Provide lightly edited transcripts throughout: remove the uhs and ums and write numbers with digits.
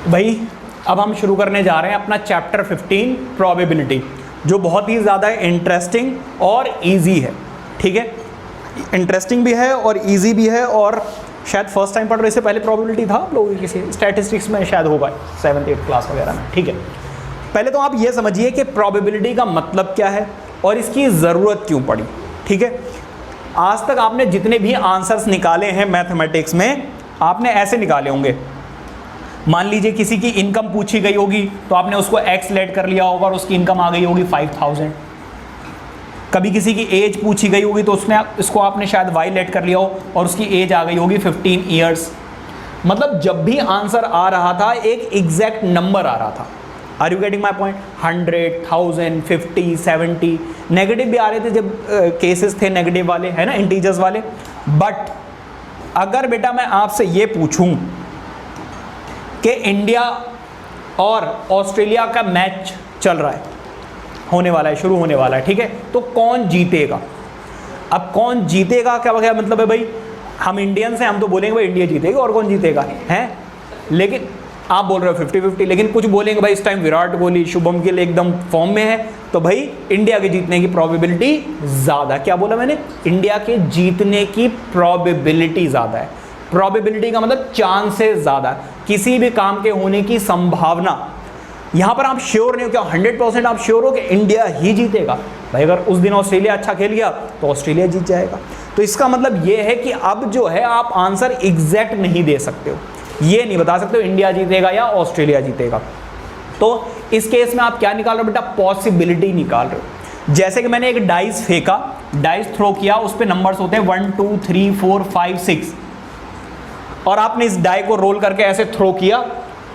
भाई अब हम शुरू करने जा रहे हैं अपना चैप्टर 15 प्रोबेबिलिटी, जो बहुत ही ज़्यादा इंटरेस्टिंग और इजी है। ठीक है, इंटरेस्टिंग भी है और इजी भी है, और शायद फर्स्ट टाइम पढ़ रहे, इससे पहले प्रोबेबिलिटी था आप लोगों की किसी स्टैटिस्टिक्स में शायद होगा 7th 8th क्लास वगैरह में। ठीक है, पहले तो आप ये समझिए कि प्रोबेबिलिटी का मतलब क्या है और इसकी ज़रूरत क्यों पड़ी। ठीक है, आज तक आपने जितने भी आंसर्स निकाले हैं मैथमेटिक्स में, आपने ऐसे निकाले होंगे। मान लीजिए किसी की इनकम पूछी गई होगी तो आपने उसको एक्स लेट कर लिया होगा और उसकी इनकम आ गई होगी 5000। कभी किसी की एज पूछी गई होगी तो उसने इसको आपने शायद वाई लेट कर लिया हो और उसकी एज आ गई होगी 15 ईयर्स। मतलब जब भी आंसर आ रहा था एक एग्जैक्ट नंबर आ रहा था। Are you getting my point? 100, 1000, 50, 70, negative भी आ रहे थे जब केसेस थे नेगेटिव वाले, है ना, इंटीजर्स वाले। बट अगर बेटा मैं आपसे ये पूछूं कि इंडिया और ऑस्ट्रेलिया का मैच चल रहा है, होने वाला है, शुरू होने वाला है, ठीक है, तो कौन जीतेगा? अब कौन जीतेगा क्या मतलब है भाई, हम इंडियंस हैं, हम तो बोलेंगे भाई इंडिया जीतेगी, और कौन जीतेगा है। लेकिन आप बोल रहे हो 50-50, लेकिन कुछ बोलेंगे भाई इस टाइम विराट कोहली, शुभम गिल एकदम फॉर्म में है, तो भाई इंडिया के जीतने की प्रोबेबिलिटी ज़्यादा। क्या बोला मैंने? इंडिया के जीतने की प्रोबेबिलिटी ज़्यादा है। प्रोबेबिलिटी का मतलब चांसेस ज़्यादा, किसी भी काम के होने की संभावना। यहाँ पर आप श्योर नहीं हो, क्या 100% आप श्योर हो कि इंडिया ही जीतेगा? भाई अगर उस दिन ऑस्ट्रेलिया अच्छा खेल गया तो ऑस्ट्रेलिया जीत जाएगा। तो इसका मतलब ये है कि अब जो है आप आंसर एग्जैक्ट नहीं दे सकते हो, ये नहीं बता सकते हो इंडिया जीतेगा या ऑस्ट्रेलिया जीतेगा। तो इस केस में आप क्या निकाल रहे हो बेटा? पॉसिबिलिटी निकाल रहे हो। जैसे कि मैंने एक डाइस फेंका, डाइस थ्रो किया, उस पर नंबर्स होते हैं 1 2 3 4 5 6, और आपने इस डाई को रोल करके ऐसे थ्रो किया,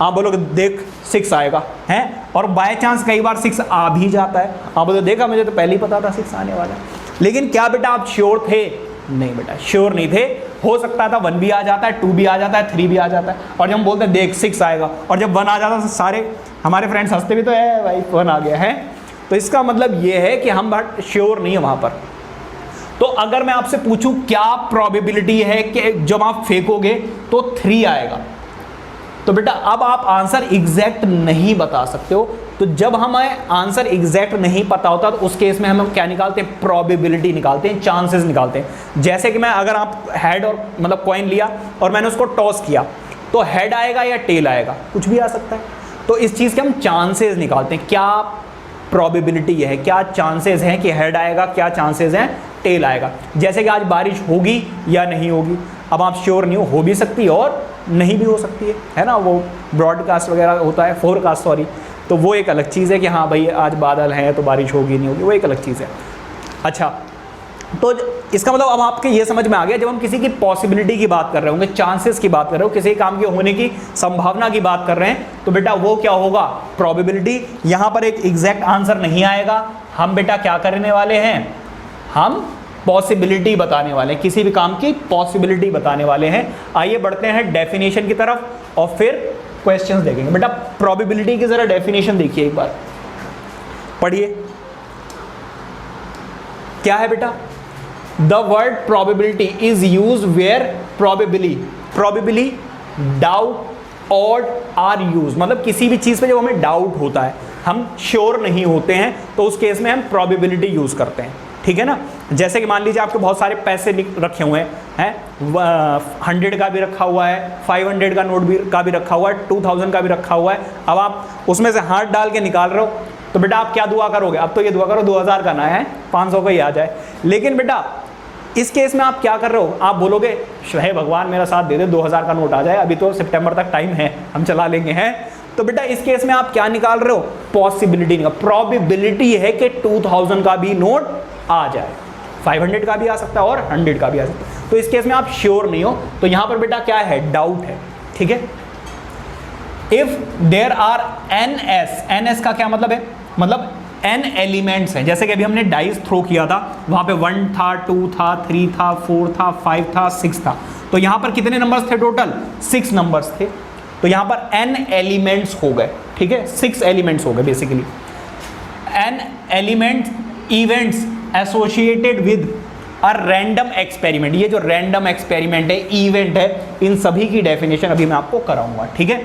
आप बोलोगे देख 6 आएगा, हैं, और बाय चांस कई बार 6 आ भी जाता है, आप बोलोगे देखा मुझे तो पहले ही पता था 6 आने वाला है। लेकिन क्या बेटा आप श्योर थे? नहीं बेटा, श्योर नहीं थे। हो सकता था 1 भी आ जाता है, 2 भी आ जाता है, 3 भी आ जाता है, और जब हम बोलते हैं देख 6 आएगा, और जब 1 आ जाता है तो सारे हमारे फ्रेंड्स हंसते भी तो है भाई 1 आ गया है। तो इसका मतलब ये है कि हम बट श्योर नहीं है वहाँ पर। तो अगर मैं आपसे पूछूं क्या प्रोबेबिलिटी है कि जब आप फेंकोगे तो 3 आएगा, तो बेटा अब आप आंसर एग्जैक्ट नहीं बता सकते हो। तो जब हमें आंसर एग्जैक्ट नहीं पता होता तो उस केस में हम क्या निकालते हैं? प्रोबेबिलिटी निकालते हैं, चांसेस निकालते हैं। जैसे कि मैं अगर आप हेड और मतलब कॉइन लिया और मैंने उसको टॉस किया, तो हेड आएगा या टेल आएगा? कुछ भी आ सकता है। तो इस चीज़ के हम चांसेस निकालते हैं, क्या प्रोबेबिलिटी है, क्या चांसेस हैं कि हेड आएगा, क्या चांसेस हैं टेल आएगा। जैसे कि आज बारिश होगी या नहीं होगी, अब आप श्योर नहीं हो भी सकती है और नहीं भी हो सकती है ना, वो ब्रॉडकास्ट वगैरह होता है, फोरकास्ट सॉरी, तो वो एक अलग चीज़ है कि हाँ भाई आज बादल हैं तो बारिश होगी नहीं होगी, वो एक अलग चीज़ है। अच्छा, तो इसका मतलब अब आपके ये समझ में आ गया, जब हम किसी की पॉसिबिलिटी की बात कर रहे होंगे, चांसेस की बात कर रहे हो, किसी काम के होने की संभावना की बात कर रहे हैं, तो बेटा वो क्या होगा? प्रोबेबिलिटी। यहाँ पर एक एग्जैक्ट आंसर नहीं आएगा, हम बेटा क्या करने वाले हैं? हम पॉसिबिलिटी बताने वाले हैं, किसी भी काम की पॉसिबिलिटी बताने वाले हैं। आइए बढ़ते हैं डेफिनेशन की तरफ और फिर क्वेश्चंस देखेंगे। बेटा प्रोबेबिलिटी की जरा डेफिनेशन देखिए एक बार, पढ़िए क्या है बेटा? The word probability is use where probably doubt odd are use, मतलब किसी भी चीज पे जब हमें डाउट होता है, हम श्योर नहीं होते हैं, तो उस केस में हम प्रोबेबिलिटी यूज करते हैं। ठीक है ना, जैसे कि मान लीजिए आपके बहुत सारे पैसे रखे हुए हैं, 100 का भी रखा हुआ है, 500 का नोट भी का भी रखा हुआ है, 2000 का भी रखा हुआ है। अब आप उसमें से हाथ डाल के निकाल रहे हो, तो बेटा आप क्या दुआ करोगे? अब तो ये दुआ करो 2000 का ना है, 500 का ही आ जाए। लेकिन बेटा इस केस में आप क्या कर रहे हो? आप बोलोगे हे भगवान मेरा साथ दे दे, 2000 का नोट आ जाए, अभी तो सितंबर तक टाइम है, हम चला लेंगे, हैं। तो बेटा इस केस में आप क्या निकाल रहे हो? पॉसिबिलिटी निकाल। प्रोबेबिलिटी है कि 2000 का भी नोट आ जाए, 500 का भी आ सकता है और 100 का भी आ सकता है। तो इस केस में आप श्योर नहीं हो, तो यहां पर बेटा क्या है? डाउट है। ठीक है, इफ देयर आर एन का क्या मतलब है? मतलब n एलिमेंट्स हैं। जैसे कि अभी हमने डाइस थ्रो किया था, वहां पे 1 था, 2 था, 3 था, 4 था, 5 था, 6 था, तो यहां पर कितने नंबर्स थे टोटल? 6 नंबर्स थे। तो यहां पर n एलिमेंट्स हो गए, ठीक है, 6 एलिमेंट्स हो गए basically. n element events associated with a random experiment. ये जो रैंडम एक्सपेरिमेंट है, इवेंट है, इन सभी की डेफिनेशन अभी मैं आपको कराऊंगा। ठीक है,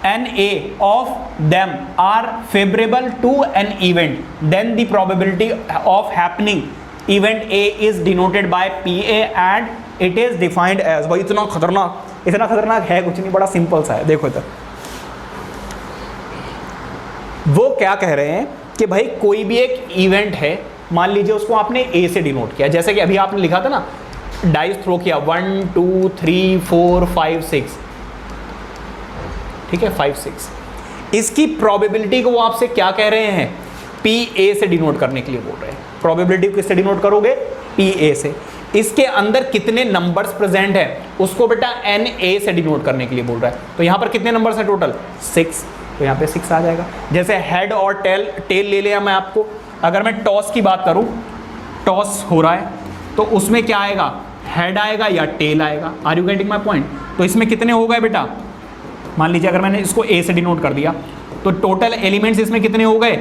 NA of them are favorable to an event, then the probability of happening event A is denoted by PA and it is defined as। भाई इतना खतरनाक है कुछ नहीं, बड़ा सिंपल सा है। देखो इधर वो क्या कह रहे हैं कि भाई कोई भी एक इवेंट है, मान लीजिए उसको आपने A से डिनोट किया, जैसे कि अभी आपने लिखा था ना, डाइस थ्रो किया 1 2 3 4 5 6, ठीक है 5 6। इसकी प्रोबेबिलिटी को वो आपसे क्या कह रहे हैं, PA से डिनोट करने के लिए बोल रहे हैं। प्रोबेबिलिटी को किससे डिनोट करोगे, PA से। इसके अंदर कितने नंबर्स प्रेजेंट है उसको बेटा NA से डिनोट करने के लिए बोल रहा है। तो यहां पर कितने नंबर्स हैं टोटल, 6, तो यहां पे 6 आ जाएगा। जैसे हेड और टेल ले लिया मैं आपको, अगर मैं टॉस की बात करूं, टॉस हो रहा है तो उसमें क्या आएगा, हेड आएगा या टेल आएगा। Are you getting my point. तो इसमें कितने हो गए बेटा, मान लीजिए अगर मैंने इसको A से डिनोट कर दिया तो टोटल एलिमेंट्स इसमें कितने हो गए,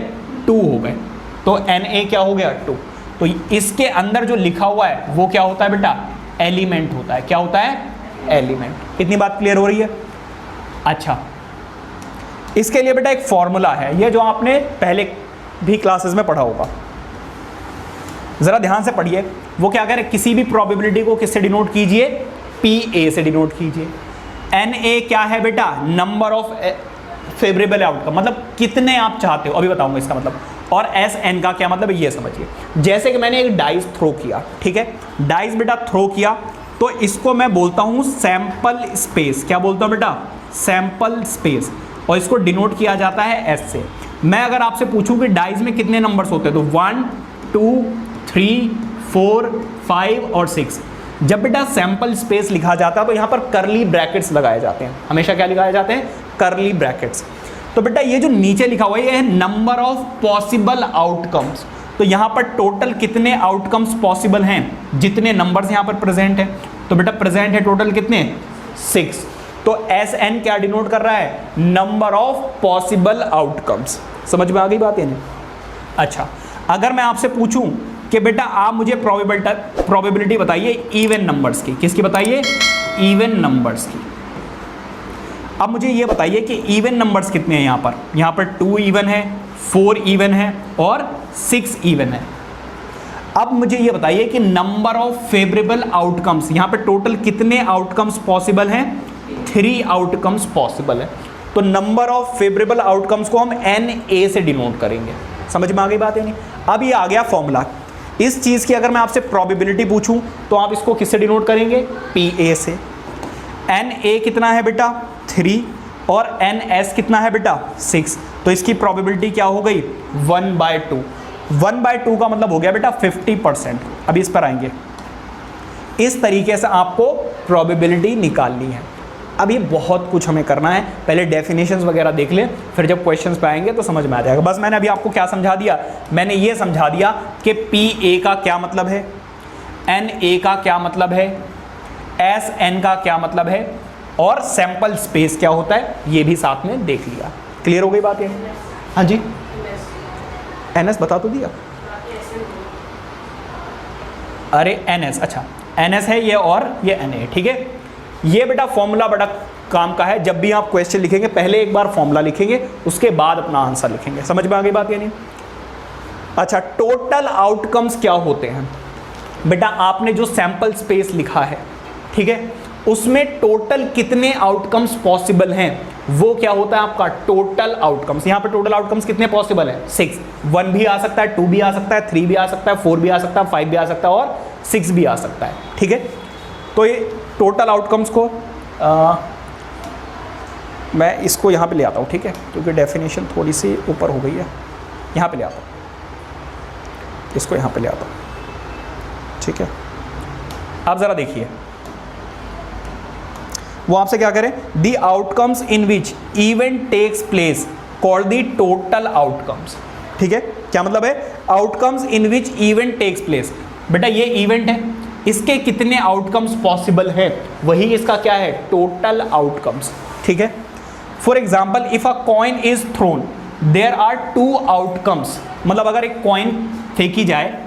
2 हो गए, तो NA क्या हो गया, 2। तो इसके अंदर जो लिखा हुआ है वो क्या होता है बेटा, एलिमेंट होता है। क्या होता है, एलिमेंट। इतनी बात क्लियर हो रही है। अच्छा, इसके लिए बेटा एक फॉर्मूला है, ये जो आपने पहले भी क्लासेस में पढ़ा होगा, जरा ध्यान से पढ़िए। वो क्या कह रहे हैं, किसी भी प्रोबेबिलिटी को किससे डिनोट कीजिए, PA से डिनोट कीजिए। NA क्या है बेटा, नंबर ऑफ फेवरेबल आउटकम, मतलब कितने आप चाहते हो, अभी बताऊंगा इसका मतलब। और SN का क्या मतलब है ये समझिए। जैसे कि मैंने एक डाइस थ्रो किया, ठीक है, डाइस बेटा थ्रो किया, तो इसको मैं बोलता हूं सैंपल स्पेस। क्या बोलता हूं बेटा, सैंपल स्पेस, और इसको डिनोट किया जाता है S से। मैं अगर आपसे पूछूं कि डाइस में कितने नंबर्स होते हैं, तो 1 2 3 4 5 और 6। जब बेटा सैंपल स्पेस लिखा जाता है तो यहाँ पर करली ब्रैकेट्स लगाए जाते हैं। हमेशा क्या लगाए जाते हैं, करली ब्रैकेट्स। तो बेटा ये जो नीचे लिखा हुआ है ये है नंबर ऑफ पॉसिबल आउटकम्स। तो यहाँ पर टोटल कितने आउटकम्स पॉसिबल हैं, जितने नंबर्स यहाँ पर प्रेजेंट हैं। तो बेटा प्रेजेंट है टोटल कितने, 6। तो SN क्या डिनोट कर रहा है, नंबर ऑफ पॉसिबल आउटकम्स। समझ में आ गई बात है नहीं। अच्छा, अगर मैं आपसे पूछूं कि बेटा आप मुझे प्रोबेबिलिटी बताइए इवन नंबर्स की, किसकी बताइए, इवन नंबर्स की। अब मुझे ये बताइए कि इवन नंबर्स कितने हैं यहाँ पर 2 इवन है, 4 इवन है और 6 इवन है। अब मुझे ये बताइए कि नंबर ऑफ फेवरेबल आउटकम्स, यहाँ पर टोटल कितने आउटकम्स पॉसिबल हैं, 3 आउटकम्स पॉसिबल है। तो नंबर ऑफ फेवरेबल आउटकम्स को हम NA से डिनोट करेंगे। समझ में आ गई बात है नहीं। अब ये आ गया फॉर्मूला। इस चीज़ की अगर मैं आपसे प्रोबेबिलिटी पूछूं तो आप इसको किससे डिनोट करेंगे, PA से। NA कितना है बेटा, 3, और NS कितना है बेटा, 6। तो इसकी प्रोबेबिलिटी क्या हो गई, 1/2। 1/2 का मतलब हो गया बेटा 50%। अभी इस पर आएंगे। इस तरीके से आपको प्रोबेबिलिटी निकालनी है। अब ये बहुत कुछ हमें करना है, पहले डेफिनेशंस वगैरह देख लें, फिर जब क्वेश्चंस पे आएंगे तो समझ में आ जाएगा। बस मैंने अभी आपको क्या समझा दिया, मैंने ये समझा दिया कि PA का क्या मतलब है, NA का क्या मतलब है, SN का क्या मतलब है, और सैंपल स्पेस क्या होता है ये भी साथ में देख लिया। क्लियर हो गई बात ये। हाँ जी, NS बता तो दिया। अरे NS, अच्छा NS है ये और ये NA, ठीक है। ये बेटा फॉर्मूला बड़ा काम का है। जब भी आप क्वेश्चन लिखेंगे पहले एक बार फॉर्मूला लिखेंगे, उसके बाद अपना आंसर लिखेंगे। समझ में आ गई बात या नहीं। अच्छा, टोटल आउटकम्स क्या होते हैं बेटा, आपने जो सैंपल स्पेस लिखा है, ठीक है, उसमें टोटल कितने आउटकम्स पॉसिबल हैं वो क्या होता है आपका टोटल आउटकम्स। यहाँ पे टोटल आउटकम्स कितने पॉसिबल है, 6। 1 भी आ सकता है, 2 भी आ सकता है, 3 भी आ सकता है, 4 भी आ सकता है, 5 भी आ सकता है और 6 भी आ सकता है, ठीक है। तो ये टोटल आउटकम्स को मैं इसको यहाँ पे ले आता हूँ, ठीक है, क्योंकि डेफिनेशन थोड़ी सी ऊपर हो गई है। यहाँ पे ले आता हूँ, इसको यहाँ पे ले आता हूँ, ठीक है। आप ज़रा देखिए, वो आपसे क्या करें, the outcomes in which event takes place called the total outcomes, ठीक है। क्या मतलब है, outcomes in which event takes place. बेटा ये इवेंट है, इसके कितने आउटकम्स पॉसिबल है, वही इसका क्या है, टोटल आउटकम्स, ठीक है। For example, if a coin is thrown there are 2 outcomes. मतलब अगर एक कॉइन फेंकी जाए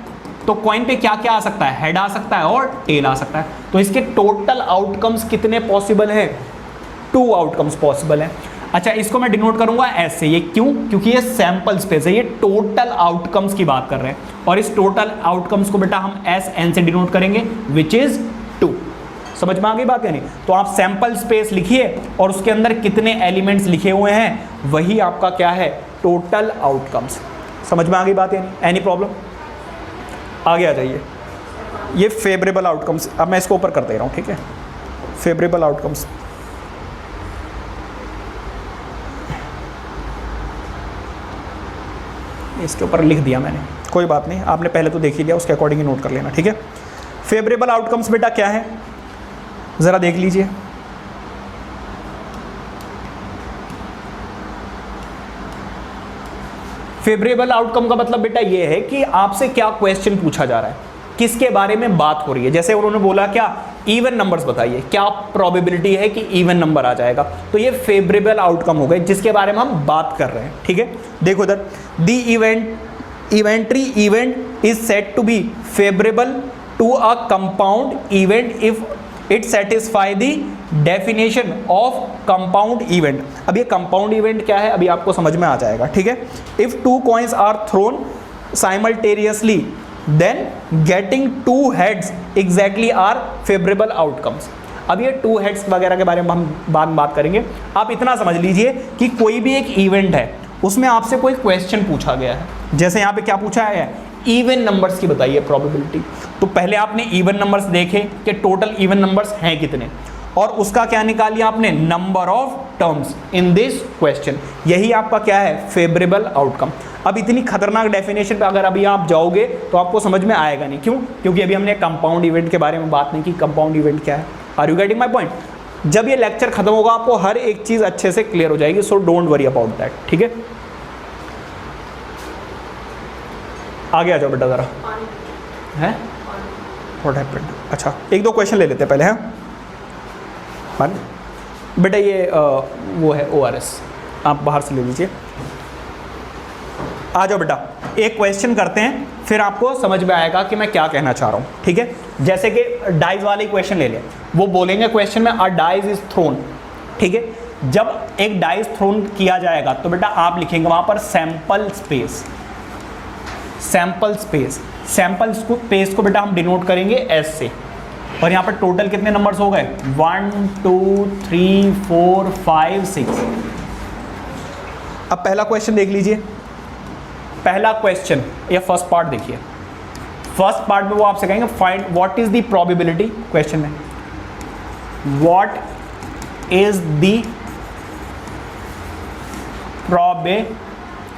तो कॉइन पे क्या क्या आ सकता है, हेड आ सकता है और टेल आ सकता है। तो इसके टोटल आउटकम्स कितने पॉसिबल हैं, 2 आउटकम्स पॉसिबल हैं। अच्छा, इसको मैं डिनोट करूंगा एस से। ये क्यों? क्योंकि ये सैंपल स्पेस है, ये टोटल आउटकम्स की बात कर रहे हैं और इस टोटल आउटकम्स को बेटा हम एस एन से डिनोट करेंगे विच इज 2। समझ में आ गई बात या नहीं? तो आप सैंपल स्पेस लिखिए और उसके अंदर कितने एलिमेंट्स लिखे हुए हैं वही आपका क्या है, टोटल आउटकम्स। समझ में आ गई बात या नहीं? Any problem? आगे आ जाइए। ये फेवरेबल आउटकम्स, अब मैं इसको ऊपर कर दे रहा हूँ, ठीक है। फेवरेबल आउटकम्स, इसके ऊपर लिख दिया मैंने, कोई बात नहीं, आपने पहले तो देख ही लिया, उसके अकॉर्डिंग ही नोट कर लेना, ठीक है। फेवरेबल आउटकम्स बेटा क्या है, जरा देख लीजिए। फेवरेबल आउटकम का मतलब बेटा ये है कि आपसे क्या क्वेश्चन पूछा जा रहा है, किसके बारे में बात हो रही है। जैसे उन्होंने बोला क्या, इवन नंबर्स बताइए, क्या प्रोबेबिलिटी है कि इवन नंबर आ जाएगा, तो ये फेवरेबल आउटकम हो गए जिसके बारे में हम बात कर रहे हैं, ठीक है। देखो इधर, दी इवेंट्री event is said to be favourable to a compound event if it satisfy the definition of compound event. अब ये कंपाउंड इवेंट क्या है अभी आपको समझ में आ जाएगा, ठीक है। If 2 coins are thrown simultaneously then getting 2 heads exactly are favourable outcomes. अब ये 2 हेड्स वगैरह के बारे में हम बाद में बात करेंगे। आप इतना समझ लीजिए कि कोई भी एक इवेंट है, उसमें आपसे कोई क्वेश्चन पूछा गया है। जैसे यहाँ पे क्या पूछा है, इवन नंबर्स की बताइए प्रोबेबिलिटी। तो पहले आपने इवन नंबर्स देखे कि टोटल इवन नंबर्स हैं कितने, और उसका क्या निकाल लिया आपने, number of terms in this question. यही आपका क्या है, फेवरेबल आउटकम। अब इतनी खतरनाक डेफिनेशन पे अगर अभी आप जाओगे तो आपको समझ में आएगा नहीं। क्यों? क्योंकि अभी हमने कंपाउंड इवेंट के बारे में बात नहीं की। कंपाउंड इवेंट क्या है? Are you getting my point? जब ये लेक्चर खत्म होगा आपको हर एक चीज़ अच्छे से क्लियर हो जाएगी, so don't worry about that, ठीक है। आगे आ जाओ बेटा जरा। है व्हाट हैपेंड? अच्छा, 1-2 क्वेश्चन ले लेते हैं पहले, हैं बेटा। ये वो है ORS, आप बाहर से ले लीजिए। आ जाओ बेटा, एक क्वेश्चन करते हैं, फिर आपको समझ में आएगा कि मैं क्या कहना चाह रहा हूँ, ठीक है। जैसे कि डाइज वाले क्वेश्चन ले लें, वो बोलेंगे क्वेश्चन में अ डाइज इज थ्रोन, ठीक है। जब एक डाइज थ्रोन किया जाएगा तो बेटा आप लिखेंगे वहाँ पर sample space. Sample space, sample space को बेटा हम डिनोट करेंगे एस से। और यहाँ पर टोटल कितने नंबर्स हो गए, 1 2 3 4 5 6। अब पहला क्वेश्चन देख लीजिए। पहला क्वेश्चन या फर्स्ट पार्ट देखिए। फर्स्ट पार्ट में वो आपसे कहेंगे find what is the probability, question में what is the probability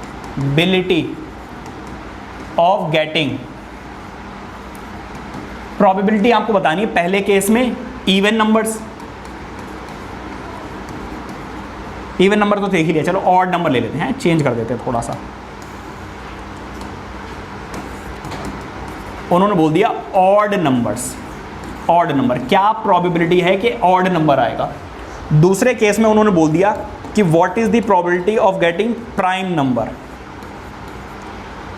of getting. Probability आपको बतानी है। पहले केस में इवन नंबर्स, इवन नंबर तो देख ही लिया, चलो ऑड नंबर ले लेते हैं, चेंज कर देते हैं थोड़ा सा। उन्होंने बोल दिया ऑड नंबर्स। ऑड नंबर, क्या प्रोबेबिलिटी है कि ऑड नंबर आएगा। दूसरे केस में उन्होंने बोल दिया कि what is the probability of getting prime number.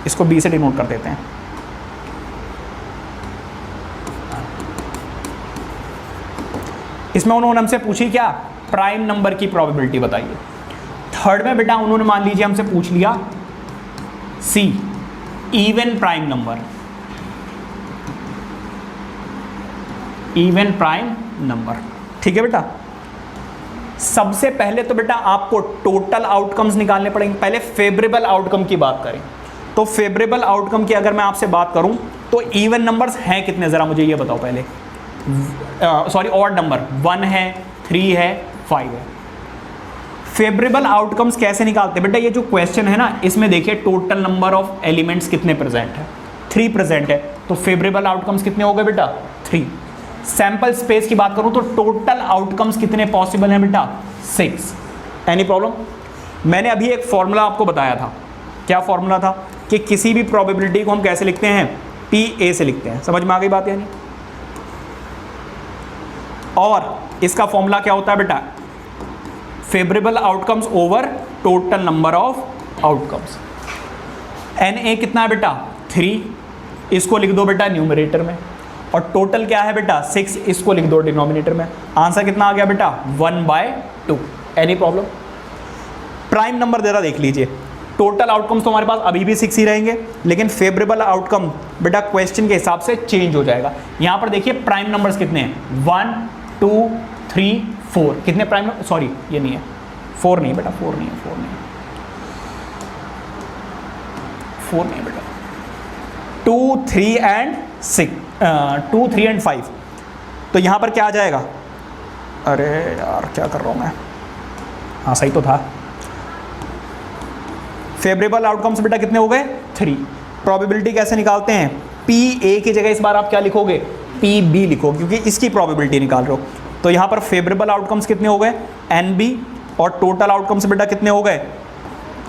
इसको बी से डिनोट कर देते हैं। इसमें उन्होंने हमसे पूछी क्या, प्राइम नंबर की प्रोबेबिलिटी बताइए। थर्ड में बेटा उन्होंने मान लीजिए हमसे पूछ लिया C, even prime number. Even prime number, ठीक है बेटा। सबसे पहले तो बेटा आपको टोटल आउटकम्स निकालने पड़ेंगे। पहले फेवरेबल आउटकम की बात करें तो फेवरेबल आउटकम की अगर मैं आपसे बात करूं तो इवन नंबर्स हैं कितने, जरा मुझे ये बताओ पहले। सॉरी, ऑड नंबर 1 है, 3 है, 5 है। फेवरेबल आउटकम्स कैसे निकालते हैं बेटा, ये जो क्वेश्चन है ना, इसमें देखिए टोटल नंबर ऑफ एलिमेंट्स कितने प्रेजेंट है, 3 प्रेजेंट है। तो फेवरेबल आउटकम्स कितने हो गए बेटा, 3। सैंपल स्पेस की बात करूं तो टोटल आउटकम्स कितने पॉसिबल हैं बेटा, 6। Any problem? मैंने अभी एक फॉर्मूला आपको बताया था। क्या फॉर्मूला था कि किसी भी प्रोबेबिलिटी को हम कैसे लिखते हैं, PA से लिखते हैं। समझ में आ गई बात यानी? और इसका फॉर्मूला क्या होता है बेटा, favourable outcomes over total number of outcomes. NA कितना है बेटा, 3। इसको लिख दो बेटा न्यूमरेटर में। और टोटल क्या है बेटा, 6। इसको लिख दो डिनोमिनेटर में। आंसर कितना आ गया बेटा, 1/2। Any problem? प्राइम नंबर जरा देख लीजिए, टोटल आउटकम्स तो हमारे पास अभी भी 6 ही रहेंगे, लेकिन फेवरेबल आउटकम बेटा क्वेश्चन के हिसाब से चेंज हो जाएगा। यहां पर देखिए प्राइम नंबर्स कितने हैं, 1 2 3 4, कितने प्राइम, सॉरी ये नहीं है 4 नहीं बेटा, 4 नहीं है, 4 नहीं है, 4 नहीं बेटा, 2 3 एंड 6, 2 3 एंड 5। तो यहां पर क्या आ जाएगा, अरे यार क्या कर रहा हूं मैं, हाँ सही तो था। फेवरेबल आउटकम्स बेटा कितने हो गए, 3। प्रोबेबिलिटी कैसे निकालते हैं, पी ए की जगह इस बार आप क्या लिखोगे, पी बी लिखोगे, क्योंकि इसकी प्रोबेबिलिटी निकाल रहे हो। तो यहां पर फेवरेबल आउटकम्स कितने हो गए, एन बी, और टोटल आउटकम्स बेटा कितने हो गए,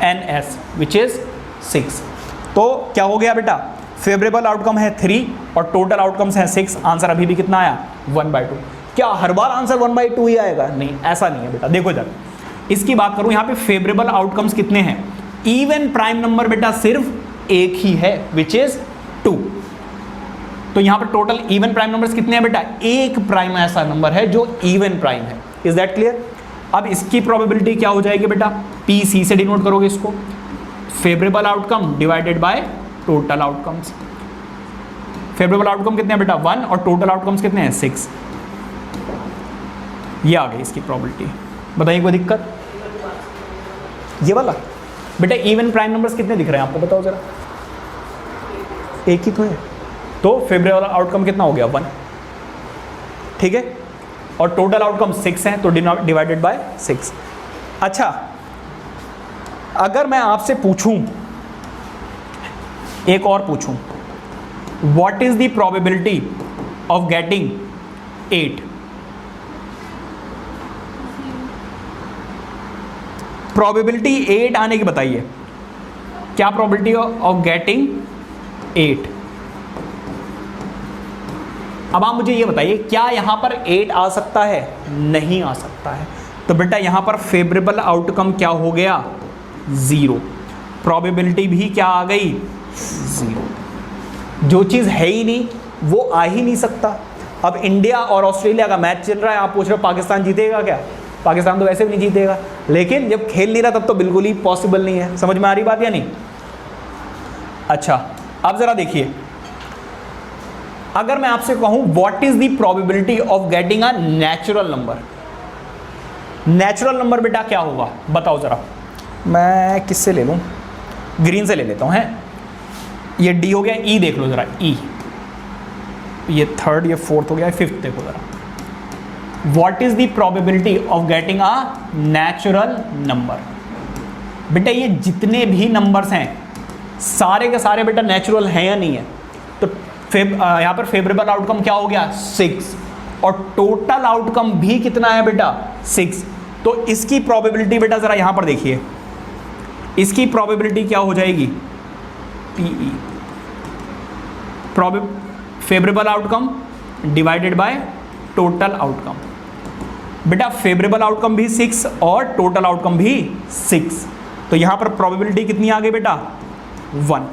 एन एस, विच इज 6। तो क्या हो गया बेटा, फेवरेबल आउटकम है 3 और टोटल आउटकम्स है 6। आंसर अभी भी कितना आया, 1/2। क्या हर बार आंसर 1/2 ही आएगा, नहीं ऐसा नहीं है बेटा। देखो जरा इसकी बात करूं, यहां पे फेवरेबल आउटकम्स कितने हैं, इवन प्राइम नंबर बेटा सिर्फ एक ही है, विच इज 2। तो यहां पर टोटल इवन प्राइम नंबर्स कितने हैं बेटा, एक प्राइम ऐसा नंबर है जो इवन प्राइम है। Is that clear. अब इसकी प्रोबेबिलिटी क्या हो जाएगी बेटा, पी सी से डिनोट करोगे इसको, favourable outcome divided by total outcomes. Favourable outcome कितने हैं बेटा, 1, और टोटल आउटकम्स कितने हैं, 6। ये आ गई इसकी प्रोबेबिलिटी। बताइए कोई दिक्कत, ये वाला बेटा इवन प्राइम नंबर्स कितने दिख रहे हैं आपको, बताओ जरा, एक ही तो है। तो फेवरेबल आउटकम कितना हो गया, 1, ठीक है, और टोटल आउटकम 6 हैं, तो डिवाइडेड बाय 6। अच्छा अगर मैं आपसे पूछूं, एक और पूछूं, what is the probability of getting 8, probability 8 आने की बताइए, क्या प्रोबेबिलिटी ऑफ गेटिंग 8। अब आप मुझे ये बताइए, क्या यहां पर 8 आ सकता है, नहीं आ सकता है। तो बेटा यहां पर फेवरेबल आउटकम क्या हो गया, 0, प्रोबेबिलिटी भी क्या आ गई, 0। जो चीज़ है ही नहीं वो आ ही नहीं सकता। अब इंडिया और ऑस्ट्रेलिया का मैच चल रहा है, आप पूछ रहे हो पाकिस्तान जीतेगा क्या, पाकिस्तान तो वैसे भी नहीं जीतेगा, लेकिन जब खेल नहीं रहा तब तो बिल्कुल ही पॉसिबल नहीं है। समझ में आ रही बात या नहीं। अच्छा अब जरा देखिए, अगर मैं आपसे कहूं what is the probability of getting a natural number, natural number बेटा क्या होगा बताओ जरा। मैं किससे ले लूं, ग्रीन से ले लेता हूं, है ये डी हो गया, ई देख लो जरा, ई, ये थर्ड, ये फोर्थ हो गया, फिफ्थ देखो जरा। What is the probability of getting a natural number? बेटा ये जितने भी नंबर्स हैं सारे के सारे बेटा नेचुरल हैं या नहीं है। तो यहाँ पर फेवरेबल आउटकम क्या हो गया, 6, और टोटल आउटकम भी कितना है बेटा, 6। तो इसकी प्रोबेबिलिटी बेटा जरा यहाँ पर देखिए, इसकी प्रोबेबिलिटी क्या हो जाएगी, P E, favourable outcome divided by total outcome. बेटा फेवरेबल आउटकम भी 6 और टोटल आउटकम भी 6, तो यहां पर प्रोबेबिलिटी कितनी आ गई बेटा, 1।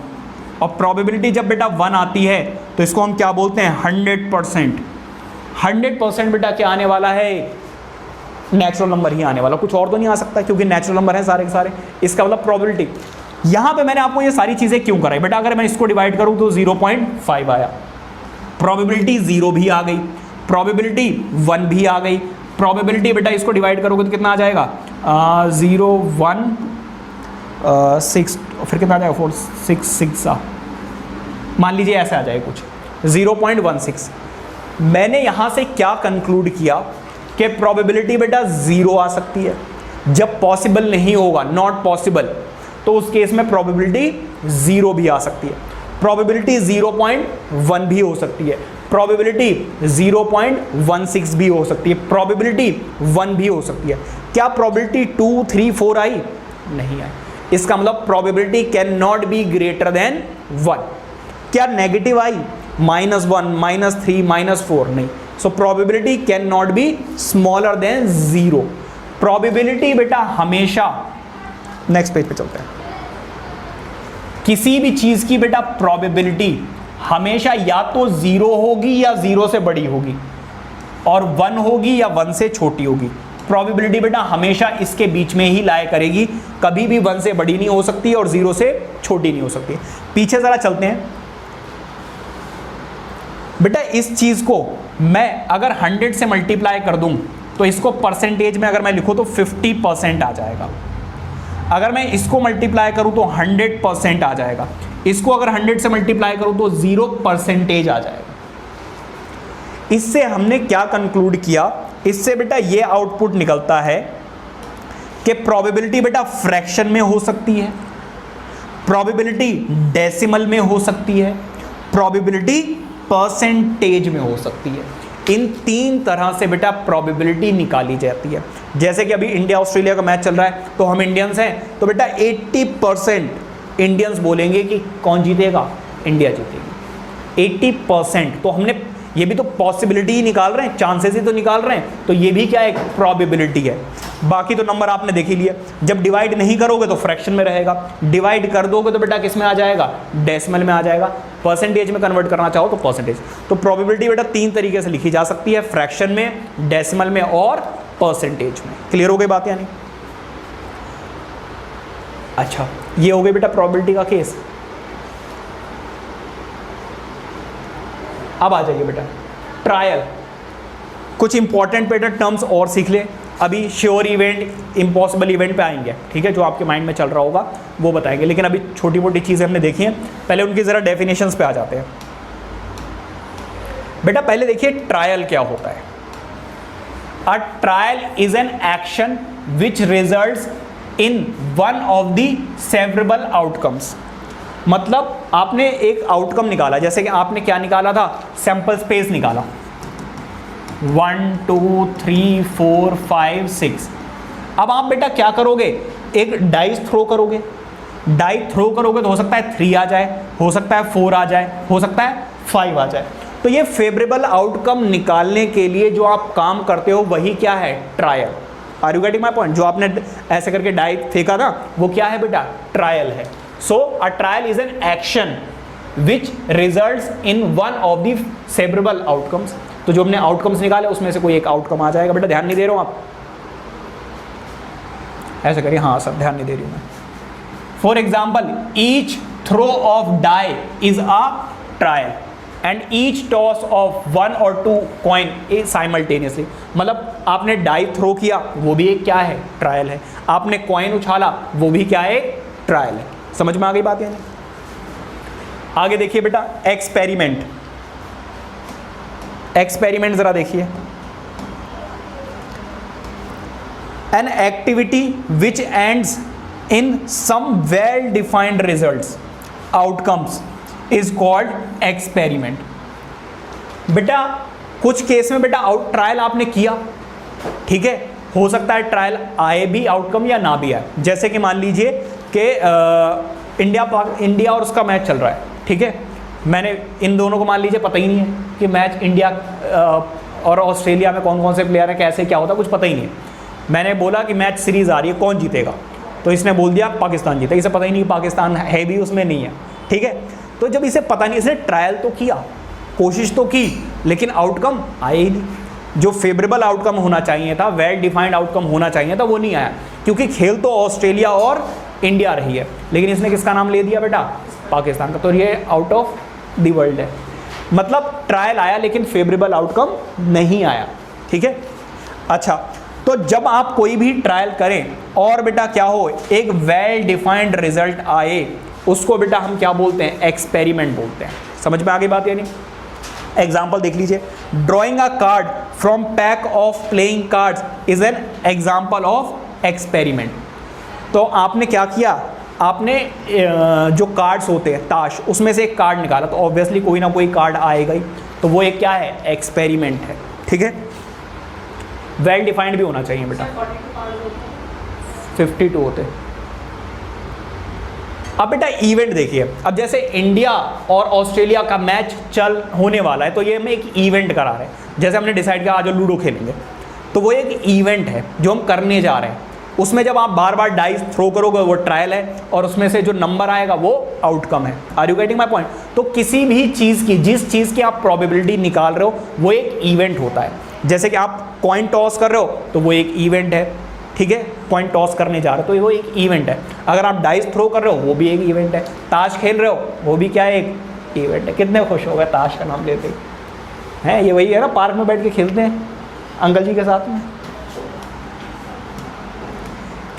और प्रोबेबिलिटी जब बेटा 1 आती है तो इसको हम क्या बोलते हैं, 100%। 100% बेटा क्या आने वाला है, नेचुरल नंबर ही आने वाला, कुछ और तो नहीं आ सकता, क्योंकि नेचुरल नंबर है सारे के सारे। इसका मतलब प्रोबेबिलिटी, यहां पे मैंने आपको ये सारी चीजें क्यों कराई बेटा, अगर मैं इसको डिवाइड करूं तो 0.5 आया, प्रोबेबिलिटी 0 भी आ गई, प्रोबेबिलिटी 1 भी आ गई, प्रोबेबिलिटी बेटा इसको डिवाइड करोगे तो कितना आ जाएगा, 0 1 6, फिर कितना आ जाएगा, 4 6 6, मान लीजिए ऐसे आ जाए कुछ 0.16। मैंने यहां से क्या कंक्लूड किया कि प्रोबेबिलिटी बेटा 0 आ सकती है, जब पॉसिबल नहीं होगा, नॉट पॉसिबल, तो उस केस में प्रोबेबिलिटी 0 भी आ सकती है, प्रोबेबिलिटी 0.1 भी हो सकती है, प्रोबेबिलिटी 0.16 भी हो सकती है, प्रोबेबिलिटी 1 भी हो सकती है। क्या प्रोबेबिलिटी 2 3 4 आई, नहीं आई। इसका मतलब probability can not be greater than 1। क्या नेगेटिव आई, -1 -3 -4, नहीं। So probability can not be smaller than 0। Probability बेटा हमेशा, नेक्स्ट पेज पे चलते हैं, किसी भी चीज की बेटा प्रोबेबिलिटी हमेशा या तो 0 होगी या 0 से बड़ी होगी, और 1 होगी या 1 से छोटी होगी। प्रोबेबिलिटी बेटा हमेशा इसके बीच में ही लाया करेगी, कभी भी 1 से बड़ी नहीं हो सकती और 0 से छोटी नहीं हो सकती। पीछे जरा चलते हैं बेटा, इस चीज को मैं अगर 100 से मल्टीप्लाई कर दूं तो इसको परसेंटेज में अगर मैं लिखूं तो 50% आ जाएगा। अगर मैं इसको मल्टीप्लाई करूं तो 100% आ जाएगा। इसको अगर 100 से मल्टीप्लाई करूं तो 0% आ जाएगा। इससे हमने क्या कंक्लूड किया, इससे बेटा ये आउटपुट निकलता है कि प्रोबेबिलिटी बेटा फ्रैक्शन में हो सकती है, प्रोबेबिलिटी डेसिमल में हो सकती है, प्रोबेबिलिटी परसेंटेज में हो सकती है। इन 3 तरह से बेटा प्रोबेबिलिटी निकाली जाती है। जैसे कि अभी इंडिया ऑस्ट्रेलिया का मैच चल रहा है, तो हम इंडियंस हैं, तो बेटा 80% इंडियंस बोलेंगे कि कौन जीतेगा, इंडिया जीतेगी। 80%, तो हमने ये भी तो पॉसिबिलिटी ही निकाल रहे हैं, चांसेस ही तो निकाल रहे हैं, तो ये भी क्या एक प्रोबेबिलिटी है। बाकी तो नंबर आपने देख ही लिया। जब डिवाइड नहीं करोगे तो फ्रैक्शन में रहेगा, डिवाइड कर दोगे तो बेटा किस में आ जाएगा, डेसिमल में आ जाएगा, परसेंटेज में कन्वर्ट करना चाहो तो परसेंटेज। तो प्रोबेबिलिटी बेटा 3 तरीके से लिखी जा सकती है, फ्रैक्शन में, डेसिमल में और परसेंटेज में। क्लियर हो गई बात यानी? अच्छा, ये हो गई बेटा प्रोबेबिलिटी का केस। अब आ जाइए बेटा ट्रायल। कुछ इंपॉर्टेंट बेटा टर्म्स और सीख ले, अभी श्योर इवेंट, इम्पॉसिबल इवेंट पे आएंगे, ठीक है, जो आपके माइंड में चल रहा होगा वो बताएंगे, लेकिन अभी छोटी मोटी चीज़ें हमने देखी हैं, पहले उनकी ज़रा डेफिनेशंस पे आ जाते हैं। बेटा पहले देखिए ट्रायल क्या होता है। A trial is an action which results in one of the सेवरेबल outcomes. मतलब आपने एक आउटकम निकाला, जैसे कि आपने क्या निकाला था, सैंपल स्पेस निकाला, 1 2 3 4 5 6। अब आप बेटा क्या करोगे, एक डाइस थ्रो करोगे, डाई थ्रो करोगे तो हो सकता है 3 आ जाए, हो सकता है 4 आ जाए, हो सकता है 5 आ जाए। तो ये फेवरेबल आउटकम निकालने के लिए जो आप काम करते हो वही क्या है, trial. Are you getting my point? जो आपने ऐसे करके डाई फेंका था वो क्या है बेटा, ट्रायल है। So a trial is an action which results in one of the favorable outcomes। तो जो हमने आउटकम्स निकाले उसमें से कोई एक आउटकम आ जाएगा। बेटा ध्यान नहीं दे रहे हो आप, ऐसे करिए, हाँ सर ध्यान नहीं दे रही हूं मैं। For example, each throw of die is a trial and each toss of 1 or 2 coin is simultaneously. मतलब आपने डाई थ्रो किया वो भी एक क्या है, ट्रायल है। आपने कॉइन उछाला वो भी क्या है, ट्रायल है। समझ में आ गई बात यानी? आगे देखिए बेटा एक्सपेरिमेंट। एक्सपेरिमेंट जरा देखिए, an activity which ends in some well defined results outcomes is called experiment. बेटा कुछ केस में बेटा आउट ट्रायल आपने किया, ठीक है, हो सकता है ट्रायल आए भी आउटकम या ना भी आए। जैसे कि मान लीजिए कि इंडिया और उसका मैच चल रहा है, ठीक है, मैंने इन दोनों को मान लीजिए पता ही नहीं है कि मैच इंडिया और ऑस्ट्रेलिया में कौन कौन से प्लेयर हैं, कैसे क्या होता है, कुछ पता ही नहीं है। मैंने बोला कि मैच सीरीज़ आ रही है, कौन जीतेगा, तो इसने बोल दिया पाकिस्तान जीतेगा। इसे पता ही नहीं पाकिस्तान है भी उसमें नहीं है, ठीक है। तो जब इसे पता नहीं, इसने ट्रायल तो किया, कोशिश तो की, लेकिन आउटकम आया ही नहीं। जो फेवरेबल आउटकम होना चाहिए था, वेल डिफाइंड आउटकम होना चाहिए था, वो नहीं आया, क्योंकि खेल तो ऑस्ट्रेलिया और इंडिया रही है, लेकिन इसने किसका नाम ले दिया बेटा, पाकिस्तान का। तो ये आउट ऑफ द वर्ल्ड है। मतलब ट्रायल आया लेकिन फेवरेबल आउटकम नहीं आया, ठीक है। अच्छा, तो जब आप कोई भी ट्रायल करें और बेटा क्या हो, एक वेल डिफाइंड रिजल्ट आए, उसको बेटा हम क्या बोलते हैं, एक्सपेरिमेंट बोलते हैं। समझ में आ गई बात यानी? एग्जाम्पल देख लीजिए, drawing a card from pack of playing cards is an example of experiment. तो आपने क्या किया, आपने जो कार्ड्स होते हैं ताश, उसमें से एक कार्ड निकाला, तो ऑब्वियसली कोई ना कोई कार्ड आएगा ही, तो वो एक क्या है, एक्सपेरिमेंट है, ठीक है। वेल डिफाइंड भी होना चाहिए बेटा, 52 होते हैं। अब बेटा इवेंट देखिए, अब जैसे इंडिया और ऑस्ट्रेलिया का मैच चल होने वाला है, तो ये हम एक इवेंट करा रहे हैं। जैसे हमने डिसाइड किया आज लूडो खेलेंगे, तो वो एक इवेंट है जो हम करने जा रहे हैं। उसमें जब आप बार बार डाइस थ्रो करोगे वो ट्रायल है, और उसमें से जो नंबर आएगा वो आउटकम है। Are you getting my point? तो किसी भी चीज़ की, जिस चीज़ की आप प्रोबेबिलिटी निकाल रहे हो, वो एक इवेंट होता है। जैसे कि आप कॉइन टॉस कर रहे हो तो वो एक इवेंट है, ठीक है, कॉइन टॉस करने जा रहे हो तो वो एक इवेंट है। अगर आप डाइस थ्रो कर रहे हो वो भी एक इवेंट है। ताश खेल रहे हो वो भी क्या है, एक इवेंट है। कितने खुश हो गए ताश का नाम लेते ही हैं, ये वही है ना पार्क में बैठ के खेलते हैं अंकल जी के साथ में।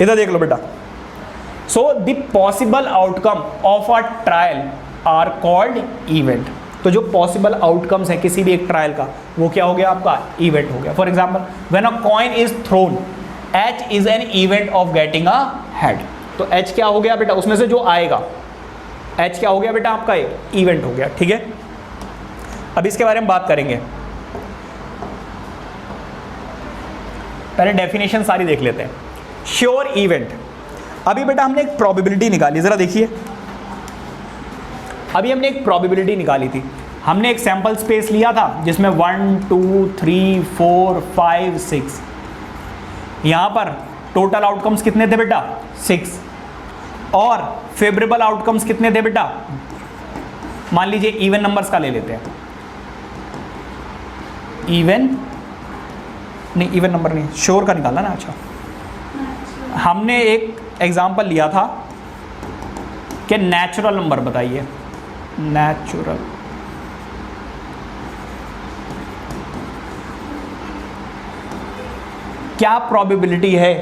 इधर देख लो बेटा, so the possible outcome of a trial are called event. तो जो पॉसिबल आउटकम्स है किसी भी एक ट्रायल का वो क्या हो गया आपका, इवेंट हो गया। For example when a coin is throne H is an event of getting a head. तो एच क्या हो गया बेटा, उसमें से जो आएगा एच क्या हो गया बेटा आपका, एक इवेंट हो गया, ठीक है। अब इसके बारे में बात करेंगे, पहले डेफिनेशन सारी देख लेते हैं। श्योर इवेंट, अभी बेटा हमने एक प्रोबेबिलिटी निकाली, जरा देखिए अभी हमने एक प्रोबेबिलिटी निकाली थी। हमने एक सैंपल स्पेस लिया था जिसमें 1 2 3 4 5 6, यहां पर टोटल आउटकम्स कितने थे बेटा 6, और फेवरेबल आउटकम्स कितने थे बेटा, मान लीजिए इवन नंबर्स का ले लेते हैं, इवन नंबर नहीं, श्योर का निकाला ना। अच्छा, हमने एक एग्जांपल लिया था कि नेचुरल नंबर बताइए, नेचुरल, क्या प्रोबेबिलिटी है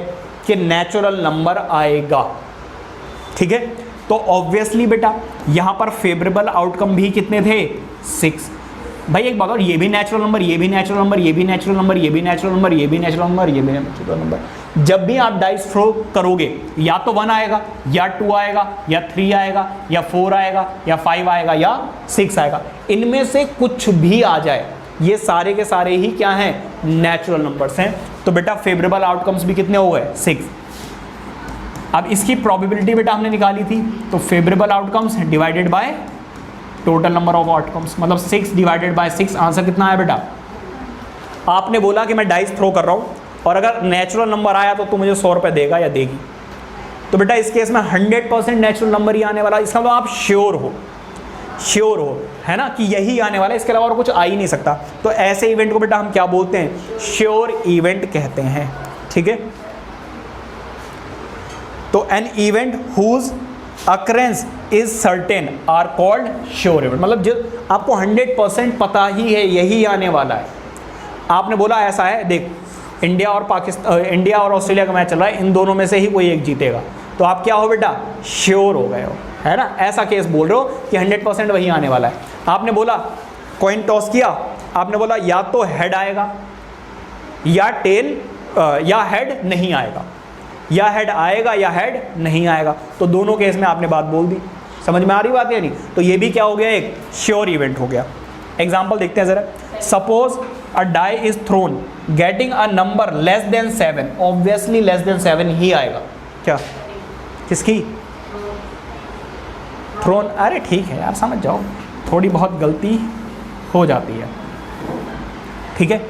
कि नेचुरल नंबर आएगा, ठीक है। तो ऑब्वियसली बेटा यहां पर फेवरेबल आउटकम भी कितने थे 6। भाई एक बात और, ये भी नेचुरल नंबर, ये भी नेचुरल नंबर, ये भी नेचुरल नंबर, ये भी नेचुरल नंबर, ये भी नेचुरल नंबर, ये भी नेचुरल नंबर। जब भी आप डाइस थ्रो करोगे या तो 1 आएगा या 2 आएगा या 3 आएगा या 4 आएगा या 5 आएगा या 6 आएगा, इनमें से कुछ भी आ जाए, ये सारे के सारे ही क्या हैं, नेचुरल नंबर्स हैं। तो बेटा फेवरेबल आउटकम्स भी कितने हो गए 6। अब इसकी प्रोबेबिलिटी बेटा हमने निकाली थी, तो favourable outcomes divided by total number of outcomes, मतलब 6 डिवाइडेड बाय 6, आंसर कितना है बेटा। आपने बोला कि मैं डाइस थ्रो कर रहा हूँ और अगर नेचुरल नंबर आया तो तू मुझे 100 रुपये देगा या देगी, तो बेटा इस केस में 100% नेचुरल नंबर ही आने वाला। इसका मतलब आप श्योर हो है ना कि यही आने वाला है, इसके अलावा और कुछ आ ही नहीं सकता। तो ऐसे इवेंट को बेटा हम क्या बोलते हैं, श्योर इवेंट कहते हैं, ठीक है। तो an event whose occurrence is certain are called sure event, मतलब जो आपको 100% पता ही है यही आने वाला है। आपने बोला ऐसा है, देख इंडिया और ऑस्ट्रेलिया का मैच चल रहा है, इन दोनों में से ही कोई एक जीतेगा, तो आप क्या हो बेटा, श्योर हो गए हो, है ना। ऐसा केस बोल रहे हो कि 100% वही आने वाला है। आपने बोला कॉइन टॉस किया, आपने बोला या तो हेड आएगा या टेल या हेड नहीं आएगा, या हेड आएगा या हेड नहीं आएगा, तो दोनों केस में आपने बात बोल दी। समझ में आ रही बात है नहीं, तो ये भी क्या हो गया, एक श्योर इवेंट हो गया। एग्जाम्पल देखते हैं जरा। Suppose a die is thrown getting a number less than 7, obviously less than 7 ही आएगा। क्या, किसकी, थ्रोन। अरे ठीक है यार, समझ जाओ, थोड़ी बहुत गलती हो जाती है, ठीक है।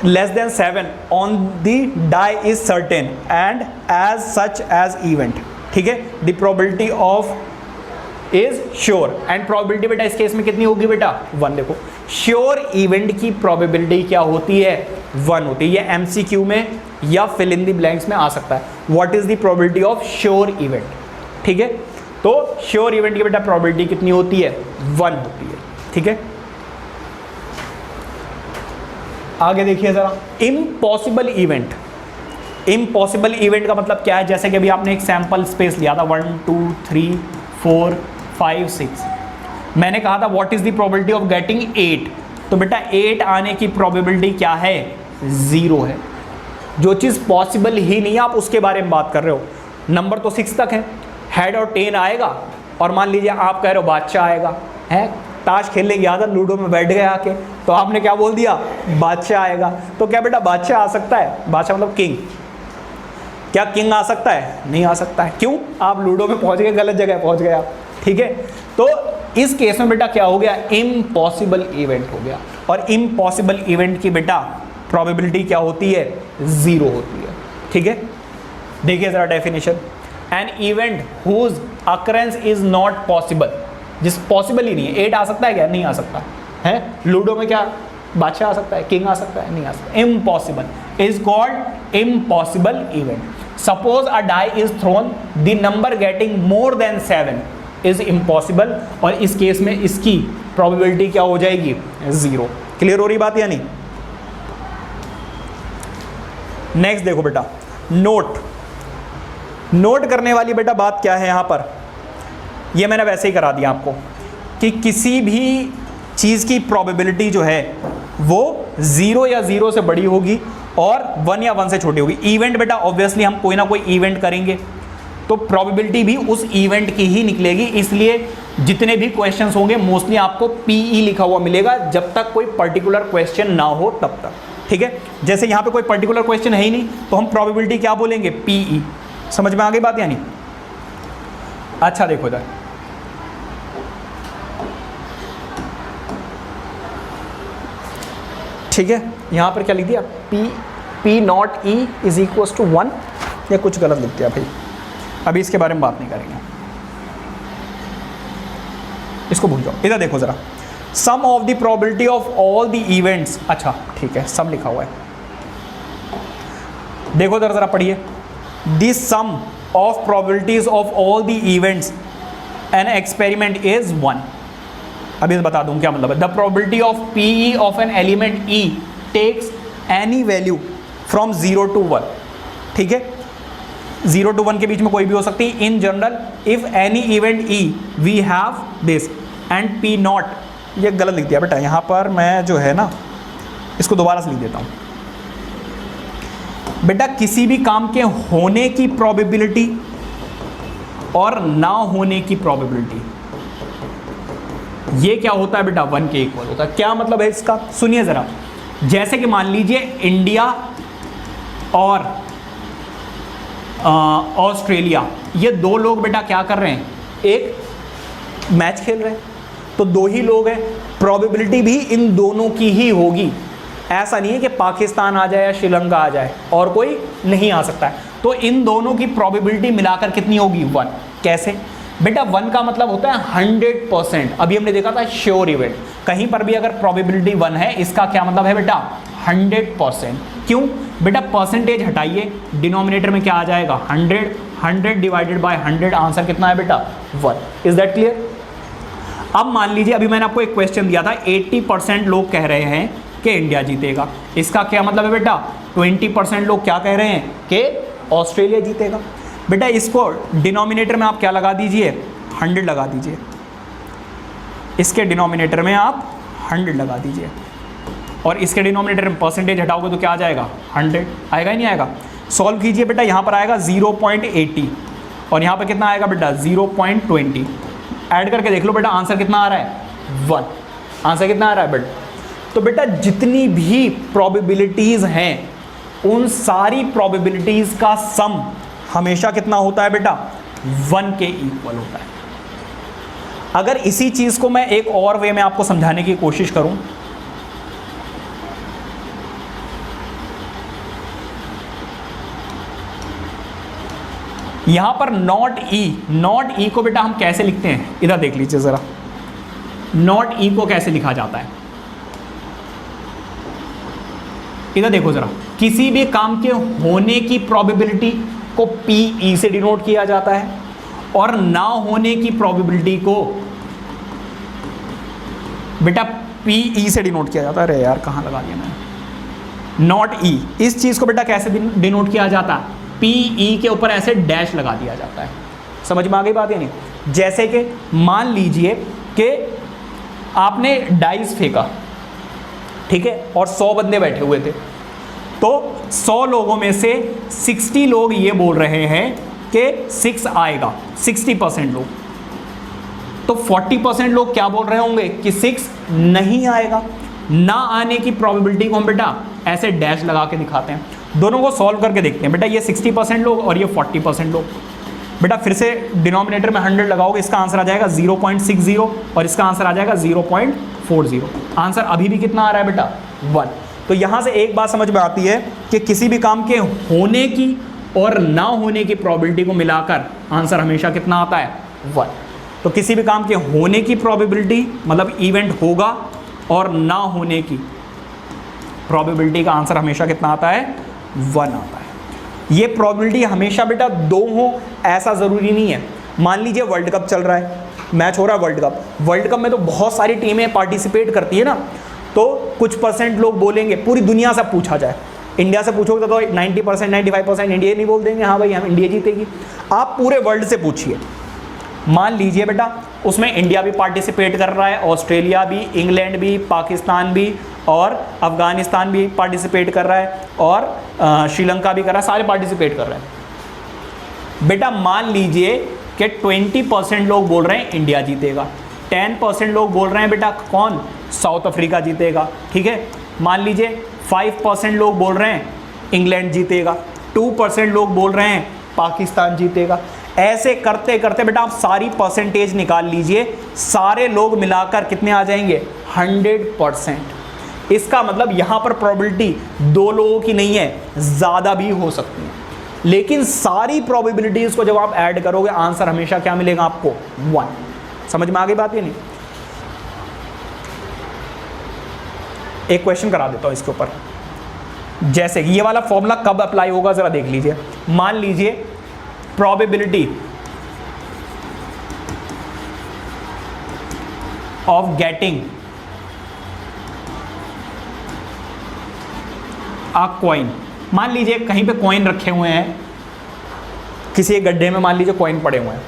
Less than 7 on the die is certain and as such as event, ठीक है। The probability of is sure and probability बेटा इस केस में कितनी होगी बेटा 1। देखो श्योर इवेंट की प्रोबेबिलिटी क्या होती है, 1 होती है। ये एमसीक्यू में या फिल इन द ब्लैंक्स में आ सकता है, what is the probability of sure event, ठीक है। तो श्योर इवेंट की बेटा प्रोबेबिलिटी कितनी होती है, 1 होती है, ठीक है। आगे देखिए जरा, इम्पॉसिबल इवेंट। इम्पॉसिबल इवेंट का मतलब क्या है, जैसे कि अभी आपने एक सैंपल स्पेस लिया था 1 2 3 4 5 6, मैंने कहा था what is the probability of getting 8, तो बेटा 8 आने की प्रोबेबिलिटी क्या है, 0 है। जो चीज़ पॉसिबल ही नहीं है आप उसके बारे में बात कर रहे हो। नंबर तो 6 तक है, हेड और 10 आएगा, और मान लीजिए आप कह रहे हो बादशाह आएगा, है ताश खेलने गया था, लूडो में बैठ गए आके, तो आपने क्या बोल दिया, बादशाह आएगा। तो क्या बेटा बादशाह आ सकता है, बादशाह मतलब किंग, क्या किंग आ सकता है, नहीं आ सकता है। क्यों, आप लूडो में पहुंच गए, गलत जगह पहुंच गए आप, ठीक है। तो इस केस में बेटा क्या हो गया, इम्पॉसिबल इवेंट हो गया। और इम्पॉसिबल इवेंट की बेटा प्रोबेबिलिटी क्या होती है, 0 होती है, ठीक है। देखिए जरा definition, an event whose occurrence is not possible, जिस पॉसिबल ही नहीं है। 8 आ सकता है क्या, नहीं आ सकता है। लूडो में क्या बादशाह आ सकता है, किंग आ सकता है, नहीं आ सकता, impossible, is called impossible event. Suppose a die is thrown, the number getting more than 7 is impossible, और इस केस में इसकी प्रोबेबिलिटी क्या हो जाएगी, 0। क्लियर हो रही बात या नहीं? नेक्स्ट देखो बेटा, नोट करने वाली बेटा बात क्या है यहां पर, ये मैंने वैसे ही करा दिया आपको कि किसी भी चीज़ की प्रोबेबिलिटी जो है वो 0 या 0 से बड़ी होगी और 1 या 1 से छोटी होगी। इवेंट बेटा ऑब्वियसली हम कोई ना कोई इवेंट करेंगे तो प्रोबेबिलिटी भी उस इवेंट की ही निकलेगी, इसलिए जितने भी क्वेश्चंस होंगे मोस्टली आपको पीई लिखा हुआ मिलेगा जब तक कोई पर्टिकुलर क्वेश्चन ना हो तब तक। ठीक है, जैसे यहाँ पे कोई पर्टिकुलर क्वेश्चन है ही नहीं तो हम प्रोबेबिलिटी क्या बोलेंगे, पीई। समझ में आ गई बात या नहीं? अच्छा देखो इधर, ठीक है, यहां पर क्या लिख दिया, P not E is equal to 1, या कुछ गलत लिख दिया भाई, अभी इसके बारे में बात नहीं करेंगे, इसको भूल जाओ। इधर देखो जरा, sum of the probability of all the events, अच्छा ठीक है सम लिखा हुआ है, देखो इधर जरा पढ़िए, the sum of probabilities of all the events an experiment is 1। अभी बता दूं क्या मतलब है, the probability of P E of an element E takes any value from 0 to 1। ठीक है, 0 to 1 के बीच में कोई भी हो सकती है। In general if any event E V have this and P not, ये गलत लिख दिया बेटा यहाँ पर, मैं जो है ना इसको दोबारा से लिख देता हूँ बेटा, किसी भी काम के होने की प्रोबेबिलिटी और ना होने की प्रोबेबिलिटी, ये क्या होता है बेटा, 1 के इक्वल होता है। क्या मतलब है इसका, सुनिए जरा, जैसे कि मान लीजिए इंडिया और ऑस्ट्रेलिया, ये दो लोग बेटा क्या कर रहे हैं, एक मैच खेल रहे हैं, तो दो ही लोग हैं, प्रोबेबिलिटी भी इन दोनों की ही होगी। ऐसा नहीं है कि पाकिस्तान आ जाए या श्रीलंका आ जाए और कोई नहीं आ सकता है, तो इन दोनों की प्रोबेबिलिटी मिलाकर कितनी होगी, 1। कैसे बेटा, 1 का मतलब होता है 100%। अभी हमने देखा था श्योर इवेंट, कहीं पर भी अगर प्रोबेबिलिटी 1 है इसका क्या मतलब है बेटा, 100%। क्यों बेटा, परसेंटेज हटाइए, डिनोमिनेटर में क्या आ जाएगा, 100, 100 डिवाइडेड बाय 100, आंसर कितना है बेटा, 1। Is that clear? अब मान लीजिए, अभी मैंने आपको एक क्वेश्चन दिया था, 80% लोग कह रहे हैं कि इंडिया जीतेगा, इसका क्या मतलब है बेटा, 20% लोग क्या कह रहे हैं कि ऑस्ट्रेलिया जीतेगा। बेटा इसको डिनोमिनेटर में आप क्या लगा दीजिए, 100 लगा दीजिए, इसके डिनोमिनेटर में आप 100 लगा दीजिए, और इसके डिनोमिनेटर में परसेंटेज हटाओगे तो क्या आ जाएगा, 100 आएगा ही नहीं आएगा। सॉल्व कीजिए बेटा, यहाँ पर आएगा 0.80 और यहाँ पर कितना आएगा बेटा, 0.20। ऐड करके देख लो बेटा, आंसर कितना आ रहा है, 1। आंसर कितना आ रहा है बेटा? तो बेटा जितनी भी प्रोबेबिलिटीज़ हैं उन सारी प्रोबेबिलिटीज़ का सम हमेशा कितना होता है बेटा, 1 के इक्वल होता है। अगर इसी चीज को मैं एक और वे में आपको समझाने की कोशिश करूं, यहां पर नॉट ई को बेटा हम कैसे लिखते हैं, इधर देख लीजिए जरा, नॉट ई को कैसे लिखा जाता है, इधर देखो जरा, किसी भी काम के होने की प्रोबेबिलिटी को पी से डिनोट किया जाता है और ना होने की प्रोबेबिलिटी को बेटा पी से डिनोट किया जाता है। अरे यार कहाँ लगा दिया मैंने, नॉट ई। इस चीज को बेटा कैसे डिनोट किया जाता है, पी के ऊपर ऐसे डैश लगा दिया जाता है। समझ में आ गई बात या नहीं? जैसे कि मान लीजिए कि आपने डाइस फेंका, ठीक है, और 100 बंदे बैठे हुए थे, तो 100 लोगों में से 60 लोग ये बोल रहे हैं कि 6 आएगा, 60% लोग, तो 40% लोग क्या बोल रहे होंगे कि 6 नहीं आएगा। ना आने की प्रोबेबिलिटी को हम बेटा ऐसे डैश लगा के दिखाते हैं। दोनों को सॉल्व करके देखते हैं बेटा, ये 60% लोग और ये 40% लोग। बेटा फिर से डिनोमिनेटर में 100 लगाओगे, इसका आंसर आ जाएगा 0.60 और इसका आंसर आ जाएगा 0.40। आंसर अभी भी कितना आ रहा है बेटा, 1। तो यहाँ से एक बात समझ में आती है कि किसी भी काम के होने की और ना होने की प्रोबेबिलिटी को मिलाकर आंसर हमेशा कितना आता है, 1। तो किसी भी काम के होने की प्रोबेबिलिटी मतलब इवेंट होगा और ना होने की प्रोबेबिलिटी का आंसर हमेशा कितना आता है? 1 आता है। ये प्रोबेबिलिटी हमेशा बेटा 2 हो ऐसा ज़रूरी नहीं है। मान लीजिए वर्ल्ड कप चल रहा है, मैच हो रहा है वर्ल्ड कप में तो बहुत सारी टीमें पार्टिसिपेट करती है ना, तो कुछ परसेंट लोग बोलेंगे, पूरी दुनिया से पूछा जाए, इंडिया से पूछोगे तो 90% 95% इंडिया नहीं बोल देंगे हाँ भाई हम इंडिया जीतेगी। आप पूरे वर्ल्ड से पूछिए, मान लीजिए बेटा उसमें इंडिया भी पार्टिसिपेट कर रहा है, ऑस्ट्रेलिया भी, इंग्लैंड भी, पाकिस्तान भी और अफगानिस्तान भी पार्टिसिपेट कर रहा है और श्रीलंका भी कर रहा है, सारे पार्टिसिपेट कर रहे हैं। बेटा मान लीजिए कि 20% लोग बोल रहे हैं इंडिया जीतेगा, 10% लोग बोल रहे हैं बेटा कौन? साउथ अफ्रीका जीतेगा, ठीक है। मान लीजिए 5% लोग बोल रहे हैं इंग्लैंड जीतेगा, 2% लोग बोल रहे हैं पाकिस्तान जीतेगा। ऐसे करते करते बेटा आप सारी परसेंटेज निकाल लीजिए, सारे लोग मिलाकर कितने आ जाएंगे? 100%। इसका मतलब यहाँ पर प्रोबेबिलिटी 2 लोगों की नहीं है, ज़्यादा भी हो सकती है, लेकिन सारी प्रोबेबिलिटीज़ को जब आप ऐड करोगे आंसर हमेशा क्या मिलेगा आपको? 1। समझ में आ गई बात ये नहीं? एक क्वेश्चन करा देता हूँ इसके ऊपर, जैसे कि ये वाला फॉर्मूला कब अप्लाई होगा ज़रा देख लीजिए। मान लीजिए probability of getting a coin, मान लीजिए कहीं पे कॉइन रखे हुए हैं, किसी एक गड्ढे में मान लीजिए कॉइन पड़े हुए हैं,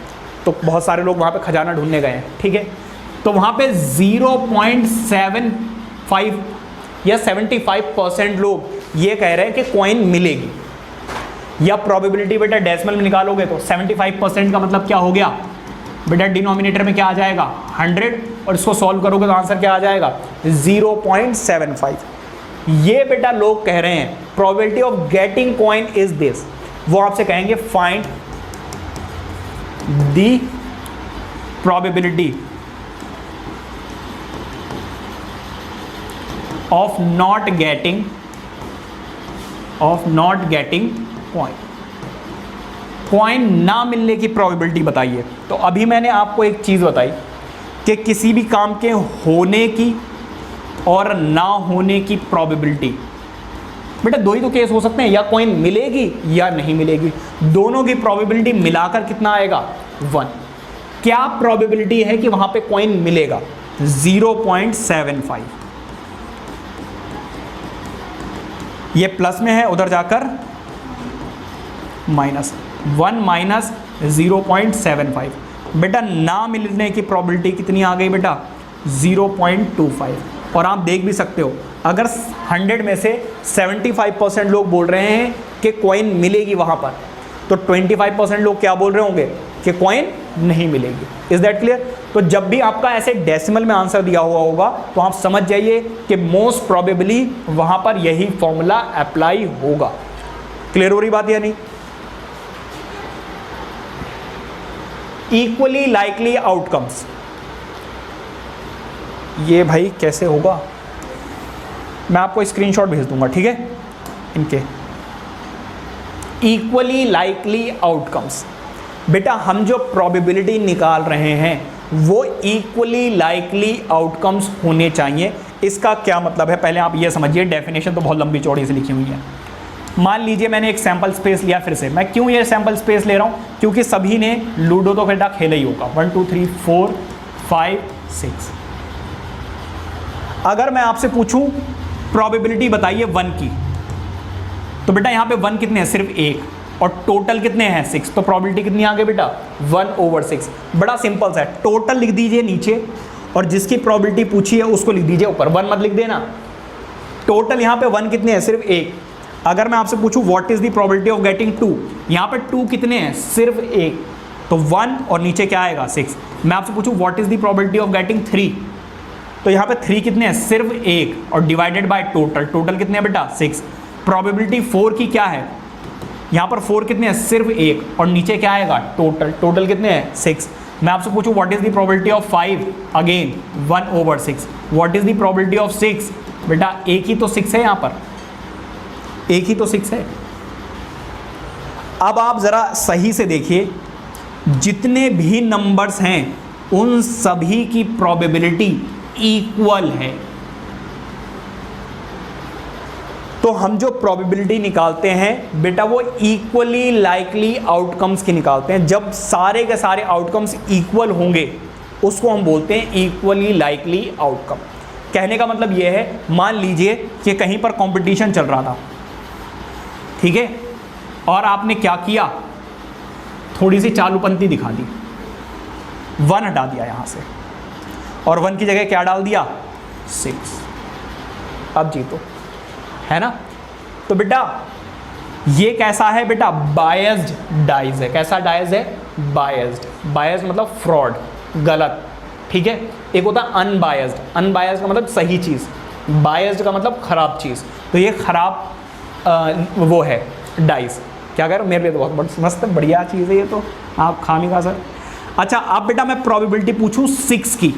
तो बहुत सारे लोग वहाँ पे खजाना ढूंढने गए हैं, ठीक है। तो वहाँ पे 0.75 या 75% लोग ये कह रहे हैं कि कॉइन मिलेगी, या प्रोबेबिलिटी बेटा डेसिमल में निकालोगे तो 75% का मतलब क्या हो गया बेटा? डिनोमिनेटर में क्या आ जाएगा? 100, और इसको सॉल्व करोगे तो आंसर क्या आ जाएगा? 0.75। ये बेटा लोग कह रहे हैं probability of getting coin is this. वो आपसे कहेंगे find the probability of not getting coin, coin ना मिलने की प्रोबेबिलिटी बताइए। तो अभी मैंने आपको एक चीज़ बताई कि किसी भी काम के होने की और ना होने की प्रोबेबिलिटी, बेटा 2 ही तो केस हो सकते हैं, या कॉइन मिलेगी या नहीं मिलेगी, दोनों की प्रोबेबिलिटी मिलाकर कितना आएगा? 1। क्या प्रोबेबिलिटी है कि वहां पे कॉइन मिलेगा? 0.75। ये प्लस में है, उधर जाकर माइनस, 1 माइनस 0.75। बेटा ना मिलने की प्रोबेबिलिटी कितनी आ गई बेटा? 0.25। और आप देख भी सकते हो, अगर 100 में से 75% लोग बोल रहे हैं कि कॉइन मिलेगी वहाँ पर, तो 25% लोग क्या बोल रहे होंगे? कि कॉइन नहीं मिलेगी। Is that clear? तो जब भी आपका ऐसे डेसिमल में आंसर दिया हुआ होगा तो आप समझ जाइए कि मोस्ट प्रोबेबली वहाँ पर यही फॉर्मूला अप्लाई होगा। क्लियर हो रही बात या नहीं? इक्वली लाइकली आउटकम्स, ये भाई कैसे होगा? मैं आपको स्क्रीनशॉट भेज दूंगा, ठीक है, इनके। इक्वली लाइकली आउटकम्स, बेटा हम जो प्रोबेबिलिटी निकाल रहे हैं वो इक्वली लाइकली आउटकम्स होने चाहिए। इसका क्या मतलब है पहले आप ये समझिए, डेफिनेशन तो बहुत लंबी चौड़ी से लिखी हुई है। मान लीजिए मैंने एक सैंपल स्पेस लिया, फिर से मैं क्यों ये सैंपल स्पेस ले रहा हूँ? क्योंकि सभी ने लूडो तो बेटा खेला ही होगा, 1 2 3 4 5 6। अगर मैं आपसे पूछूं प्रोबेबिलिटी बताइए 1 की, तो बेटा यहाँ पे 1 कितने हैं? सिर्फ 1, और टोटल कितने हैं? 6। तो प्रोबेबिलिटी कितनी आ गई बेटा? 1/6। बड़ा सिंपल सा है, टोटल लिख दीजिए नीचे और जिसकी प्रोबेबिलिटी पूछी है उसको लिख दीजिए ऊपर, 1 मत लिख देना। टोटल यहाँ पे 1 कितने हैं? सिर्फ 1। अगर मैं आपसे पूछूं what is the probability of getting 2, यहाँ पे 2 कितने हैं? सिर्फ 1, तो 1 और नीचे क्या आएगा? 6। मैं आपसे पूछूं what is the probability of getting 3, तो यहाँ पे 3 कितने हैं? सिर्फ 1, और डिवाइडेड बाय टोटल, टोटल कितने हैं बेटा? 6। प्रोबेबिलिटी 4 की क्या है? यहाँ पर 4 कितने हैं? सिर्फ 1, और नीचे क्या आएगा? टोटल, टोटल कितने हैं? 6। मैं आपसे पूछूं what is the probability of 5, again 1/6। What is the probability of 6, बेटा एक ही तो 6 है, यहाँ पर एक ही तो 6 है। अब आप जरा सही से देखिए, जितने भी नंबर्स हैं उन सभी की प्रोबेबिलिटी इक्वल है। तो हम जो प्रोबेबिलिटी निकालते हैं बेटा वो इक्वली लाइकली आउटकम्स की निकालते हैं। जब सारे के सारे आउटकम्स इक्वल होंगे उसको हम बोलते हैं इक्वली लाइकली आउटकम। कहने का मतलब ये है, मान लीजिए कि कहीं पर कंपटीशन चल रहा था, ठीक है, और आपने क्या किया, थोड़ी सी चालूपंथी दिखा दी, 1 हटा दिया यहाँ से और 1 की जगह क्या डाल दिया, 6, अब जीतो, है ना। तो बेटा ये कैसा है बेटा, बायस्ड डाइज है। कैसा डाइज है, बायस्ड। बायस्ड मतलब फ्रॉड, गलत, ठीक है। एक होता है अनबायस्ड, अनबायस्ड का मतलब सही चीज़, बायस्ड का मतलब खराब चीज़। तो ये खराब वो है डाइस। क्या कह रहे हो, मेरे लिए तो बहुत मस्त बढ़िया चीज़ है ये, तो आप खामी का सर। अच्छा अब बेटा मैं प्रोबेबिलिटी पूछूं 6 की,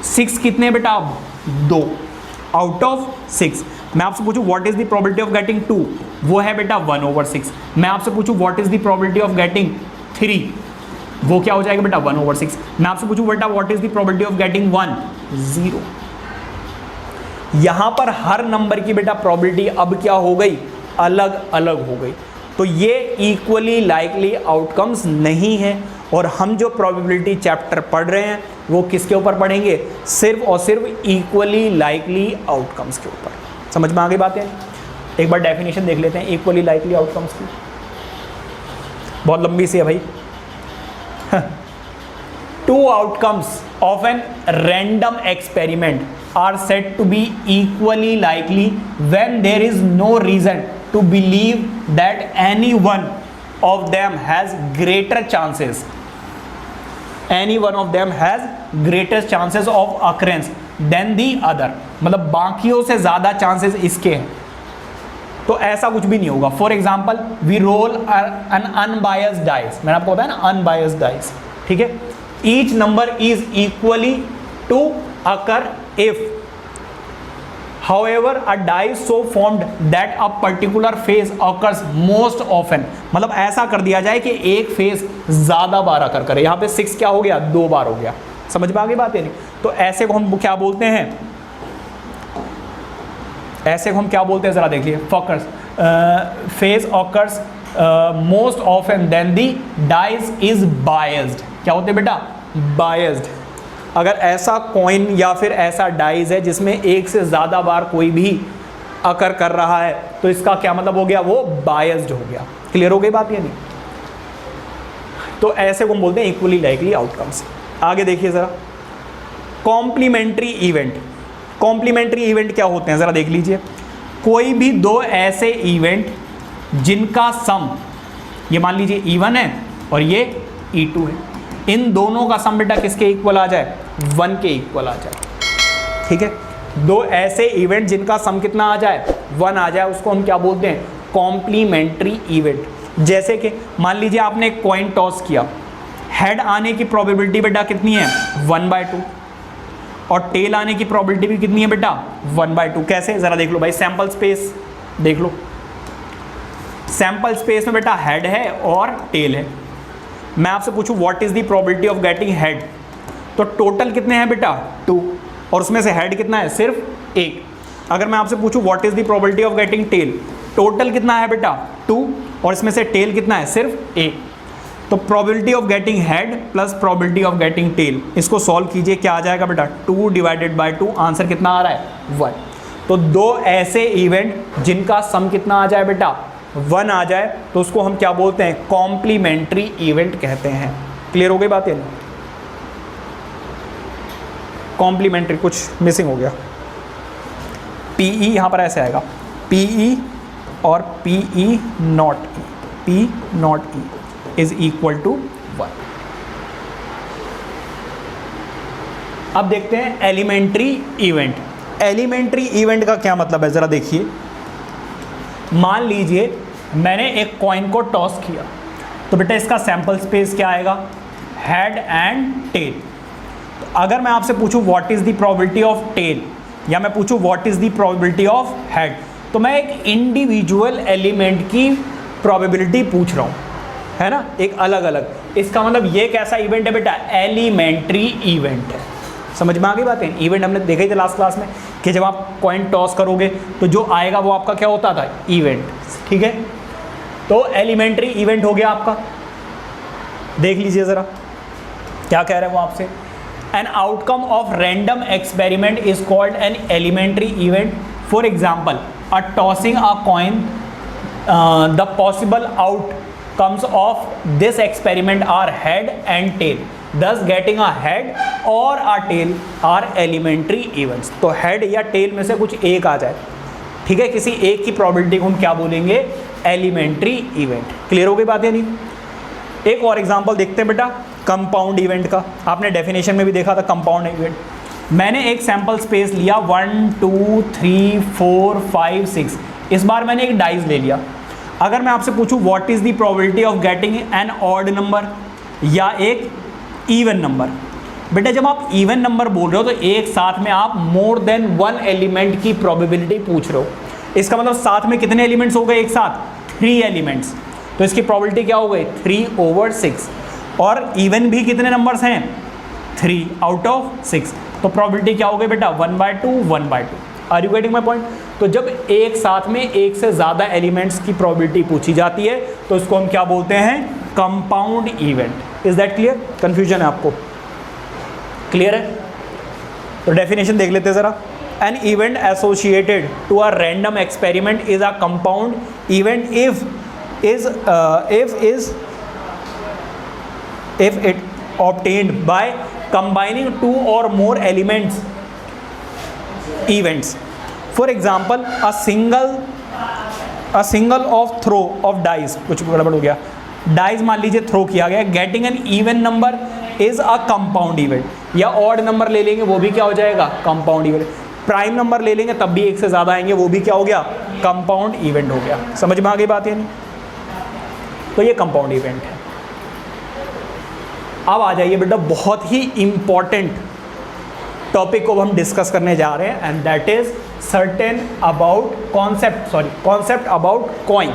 6 कितने बेटा, अब 2 आउट ऑफ 6। मैं आपसे पूछूं what is the probability of getting 2, वो है बेटा 1/6। मैं आपसे पूछूं what is the probability of getting 3, वो क्या हो जाएगा बेटा 1/6। मैं आपसे पूछूं बेटा what is the probability of getting 1, 0। यहां पर हर नंबर की बेटा प्रोबेबिलिटी अब क्या हो गई, अलग अलग हो गई। तो ये इक्वली लाइकली आउटकम्स नहीं है। और हम जो प्रोबेबिलिटी चैप्टर पढ़ रहे हैं वो किसके ऊपर पढ़ेंगे, सिर्फ और सिर्फ इक्वली लाइकली आउटकम्स के ऊपर। समझ में आ गई बातें। एक बार डेफिनेशन देख लेते हैं इक्वली लाइकली आउटकम्स की, बहुत लंबी सी है भाई। 2 outcomes of an random experiment are said to be equally likely when there is no reason to believe that any one of them has greater chances of occurrence than the other। मतलब बाकियों से ज़्यादा chances इसके हैं, तो ऐसा कुछ भी नहीं होगा। For example we roll an unbiased dice, मैंने आपको बताया ना अनबायस्ड डाइस, ठीक है। Each number is equally to occur if however a dice so formed that a particular phase occurs most often। मतलब ऐसा कर दिया जाए कि एक फेज ज्यादा बार अकर करे। यहां पे 6 क्या हो गया, 2 बार हो गया। समझ में आ गई बात है नहीं। तो ऐसे को हम क्या बोलते हैं, ऐसे को हम क्या बोलते हैं जरा देखिए, fours face occurs most often then the dice is biased. क्या होते हैं बेटा, बायस्ड। अगर ऐसा कॉइन या फिर ऐसा डाइस है जिसमें एक से ज़्यादा बार कोई भी अकर कर रहा है तो इसका क्या मतलब हो गया, वो बायस्ड हो गया। क्लियर हो गई बात या नहीं। तो ऐसे को हम बोलते हैं इक्वली लाइकली आउटकम्स। आगे देखिए ज़रा, कॉम्प्लीमेंट्री इवेंट। कॉम्प्लीमेंट्री इवेंट क्या होते हैं ज़रा देख लीजिए। कोई भी 2 ऐसे इवेंट जिनका सम, ये मान लीजिए E1 है और ये E2 है, इन दोनों का सम बेटा किसके इक्वल आ जाए, 1 के इक्वल आ जाए, ठीक है। 2 ऐसे इवेंट जिनका सम कितना आ जाए, 1 आ जाए, उसको हम क्या बोलते हैं, कॉम्प्लीमेंट्री इवेंट। जैसे कि मान लीजिए आपने एक कॉइन टॉस किया, हेड आने की प्रोबेबिलिटी बेटा कितनी है, 1/2, और टेल आने की प्रोबेबिलिटी भी कितनी है बेटा, 1/2। कैसे, ज़रा देख लो भाई, सैंपल स्पेस देख लो। सैंपल स्पेस में बेटा हेड है और टेल है। मैं आपसे पूछूं what is the probability of getting head, तो टोटल कितने हैं बेटा, 2, और उसमें से हेड कितना है, सिर्फ 1। अगर मैं आपसे पूछूं what is the probability of getting tail, total कितना है बेटा, 2, और इसमें से टेल कितना है, सिर्फ 1। तो probability of getting head plus probability of getting tail, इसको सॉल्व कीजिए, क्या आ जाएगा बेटा, 2 डिवाइडेड बाय 2, आंसर कितना आ रहा है, 1। तो 2 ऐसे इवेंट जिनका सम कितना आ जाए बेटा, 1 आ जाए, तो उसको हम क्या बोलते हैं, कॉम्प्लीमेंट्री इवेंट कहते हैं। क्लियर हो गई बात है। कॉम्प्लीमेंट्री कुछ मिसिंग हो गया, PE यहां पर ऐसे आएगा, PE और PE not E, P not E is equal to 1। अब देखते हैं एलिमेंट्री इवेंट। एलिमेंट्री इवेंट का क्या मतलब है जरा देखिए। मान लीजिए मैंने एक कॉइन को टॉस किया, तो बेटा इसका सैंपल स्पेस क्या आएगा, हेड एंड टेल। तो अगर मैं आपसे पूछूं what is the probability of tail, या मैं पूछूं what is the probability of head, तो मैं एक इंडिविजुअल एलिमेंट की प्रोबेबिलिटी पूछ रहा हूं, है ना, एक अलग अलग। इसका मतलब ये कैसा इवेंट है बेटा, एलिमेंट्री इवेंट है। समझ में आ गई बात है। इवेंट हमने देखा ही था लास्ट क्लास में कि जब आप कॉइन टॉस करोगे तो जो आएगा वो आपका क्या होता था, इवेंट, ठीक है। तो एलिमेंट्री इवेंट हो गया आपका। देख लीजिए ज़रा क्या कह रहे हैं वो आपसे, an outcome of random experiment is called an elementary event. For example, a tossing a coin, the possible outcomes of this experiment are head and tail, thus getting a head और a tail are elementary events। तो head या tell में से कुछ एक आ जाए, ठीक है, किसी एक की प्रोबेबिलिटी को हम क्या बोलेंगे, एलिमेंट्री इवेंट। क्लियर हो गई बात या नहीं? एक और एग्जांपल देखते हैं बेटा कंपाउंड इवेंट का। आपने डेफिनेशन में भी देखा था कंपाउंड इवेंट। मैंने एक सैंपल स्पेस लिया 1 2 3 4 5 6, इस बार मैंने एक डाइस ले लिया। अगर मैं आपसे पूछूं what is the probability of getting N odd number या एक इवन नंबर, बेटा जब आप इवन नंबर बोल रहे हो तो एक साथ में आप मोर देन वन एलिमेंट की प्रोबेबिलिटी पूछ रहे हो। इसका मतलब साथ में कितने एलिमेंट्स हो गए, एक साथ 3 एलिमेंट्स, तो इसकी प्रोबेबिलिटी क्या हो गई, 3/6। और इवन भी कितने नंबर्स हैं, 3 आउट ऑफ 6, तो प्रोबेबिलिटी क्या हो गई बेटा, 1/2 1/2। Are you getting my point? तो जब एक साथ में एक से ज़्यादा एलिमेंट्स की प्रोबेबिलिटी पूछी जाती है तो इसको हम क्या बोलते हैं, compound event. Is that clear? Confusion है आपको? क्लियर है? तो डेफिनेशन देख लेते हैं ज़रा। An event associated to a random experiment is a compound event if it obtained by combining 2 or more elements events. For example, a single of throw of dice, कुछ गड़बड़ हो गया, डाइज मान लीजिए थ्रो किया गया, getting an even number is a compound event. या odd number ले लेंगे वो भी क्या हो जाएगा, कंपाउंड इवेंट। प्राइम नंबर ले लेंगे तब भी एक से ज़्यादा आएंगे, वो भी क्या हो गया, कंपाउंड इवेंट हो गया। समझ में आ गई बात या नहीं? तो ये कंपाउंड इवेंट है। अब आ जाइए बेटा बहुत ही इंपॉर्टेंट टॉपिक को हम डिस्कस करने जा रहे हैं, and that is certain about concept about coin.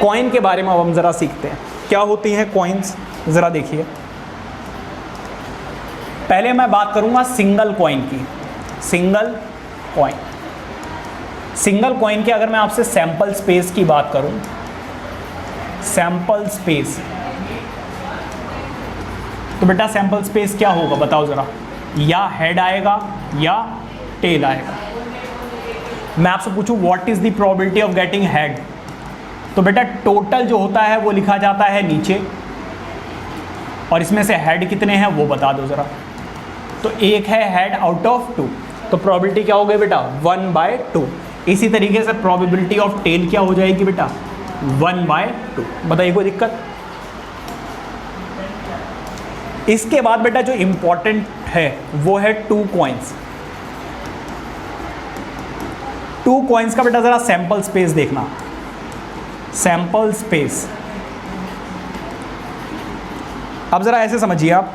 Coin के बारे में अब हम ज़रा सीखते हैं, क्या होती हैं कॉइन्स, ज़रा देखिए। पहले मैं बात करूंगा सिंगल कॉइन की। सिंगल कॉइन के अगर मैं आपसे सैंपल स्पेस की बात करूं, सैंपल स्पेस, तो बेटा सैंपल स्पेस क्या होगा बताओ ज़रा, या हेड आएगा या टेल आएगा। मैं आपसे पूछूं what is the probability of getting head, तो बेटा टोटल जो होता है वो लिखा जाता है नीचे, और इसमें से हेड कितने हैं वो बता दो ज़रा। तो एक है हेड आउट ऑफ 2, तो प्रोबेबिलिटी क्या हो गई बेटा, 1/2। इसी तरीके से प्रोबेबिलिटी ऑफ टेल क्या हो जाएगी बेटा, 1/2। बताइए कोई दिक्कत? इसके बाद बेटा जो इंपॉर्टेंट है वो है 2 कॉइन्स। 2 कॉइन्स का बेटा ज़रा सैंपल स्पेस देखना। सैंपल स्पेस, अब ज़रा ऐसे समझिए आप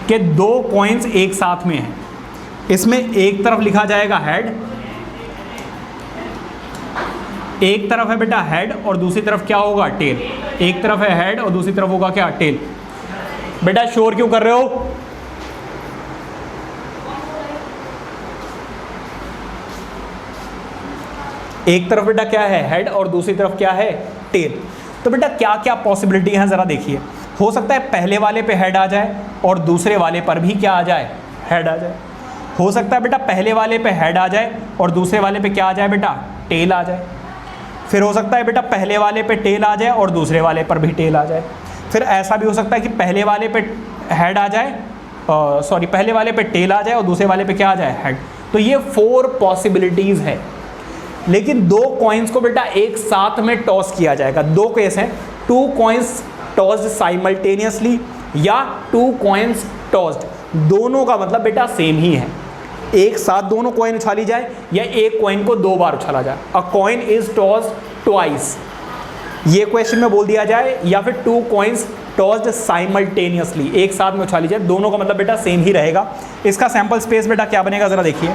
कि 2 कॉइन्स एक साथ में हैं, इसमें एक तरफ लिखा जाएगा हेड, एक तरफ है बेटा हेड और दूसरी तरफ क्या होगा, टेल। एक तरफ है हेड और दूसरी तरफ होगा क्या, टेल। बेटा शोर क्यों कर रहे हो? एक तरफ बेटा क्या है, हेड, और दूसरी तरफ क्या है, टेल। तो बेटा क्या क्या पॉसिबिलिटी है ज़रा देखिए। हो सकता है पहले वाले पे हेड आ जाए और दूसरे वाले पर भी क्या आ जाए, हेड आ जाए। हो सकता है बेटा पहले वाले पे हेड आ जाए और दूसरे वाले पे क्या आ जाए बेटा, टेल आ जाए। फिर हो सकता है बेटा पहले वाले पे टेल आ जाए और दूसरे वाले पर भी टेल आ जाए। फिर ऐसा भी हो सकता है कि पहले वाले पे हेड आ जाए, पहले वाले पे टेल आ जाए और दूसरे वाले पे क्या आ जाए, हेड। तो ये 4 पॉसिबिलिटीज़ है। लेकिन 2 कॉइन्स को बेटा एक साथ में टॉस किया जाएगा। 2 केस हैं, 2 कॉइन्स टॉस्ड साइमल्टेनियसली या 2 कॉइन्स टॉस्ड। दोनों का मतलब बेटा सेम ही है, एक साथ दोनों कॉइन उछाली जाए या एक कॉइन को 2 बार उछाला जाए। अ कॉइन इज टॉस्ड ट्वाइस, ये क्वेश्चन में बोल दिया जाए, या फिर 2 कॉइन्स टॉस्ड साइमल्टेनियसली, एक साथ में उछाली जाए। दोनों का मतलब बेटा सेम ही रहेगा। इसका सैंपल स्पेस बेटा क्या बनेगा ज़रा देखिए।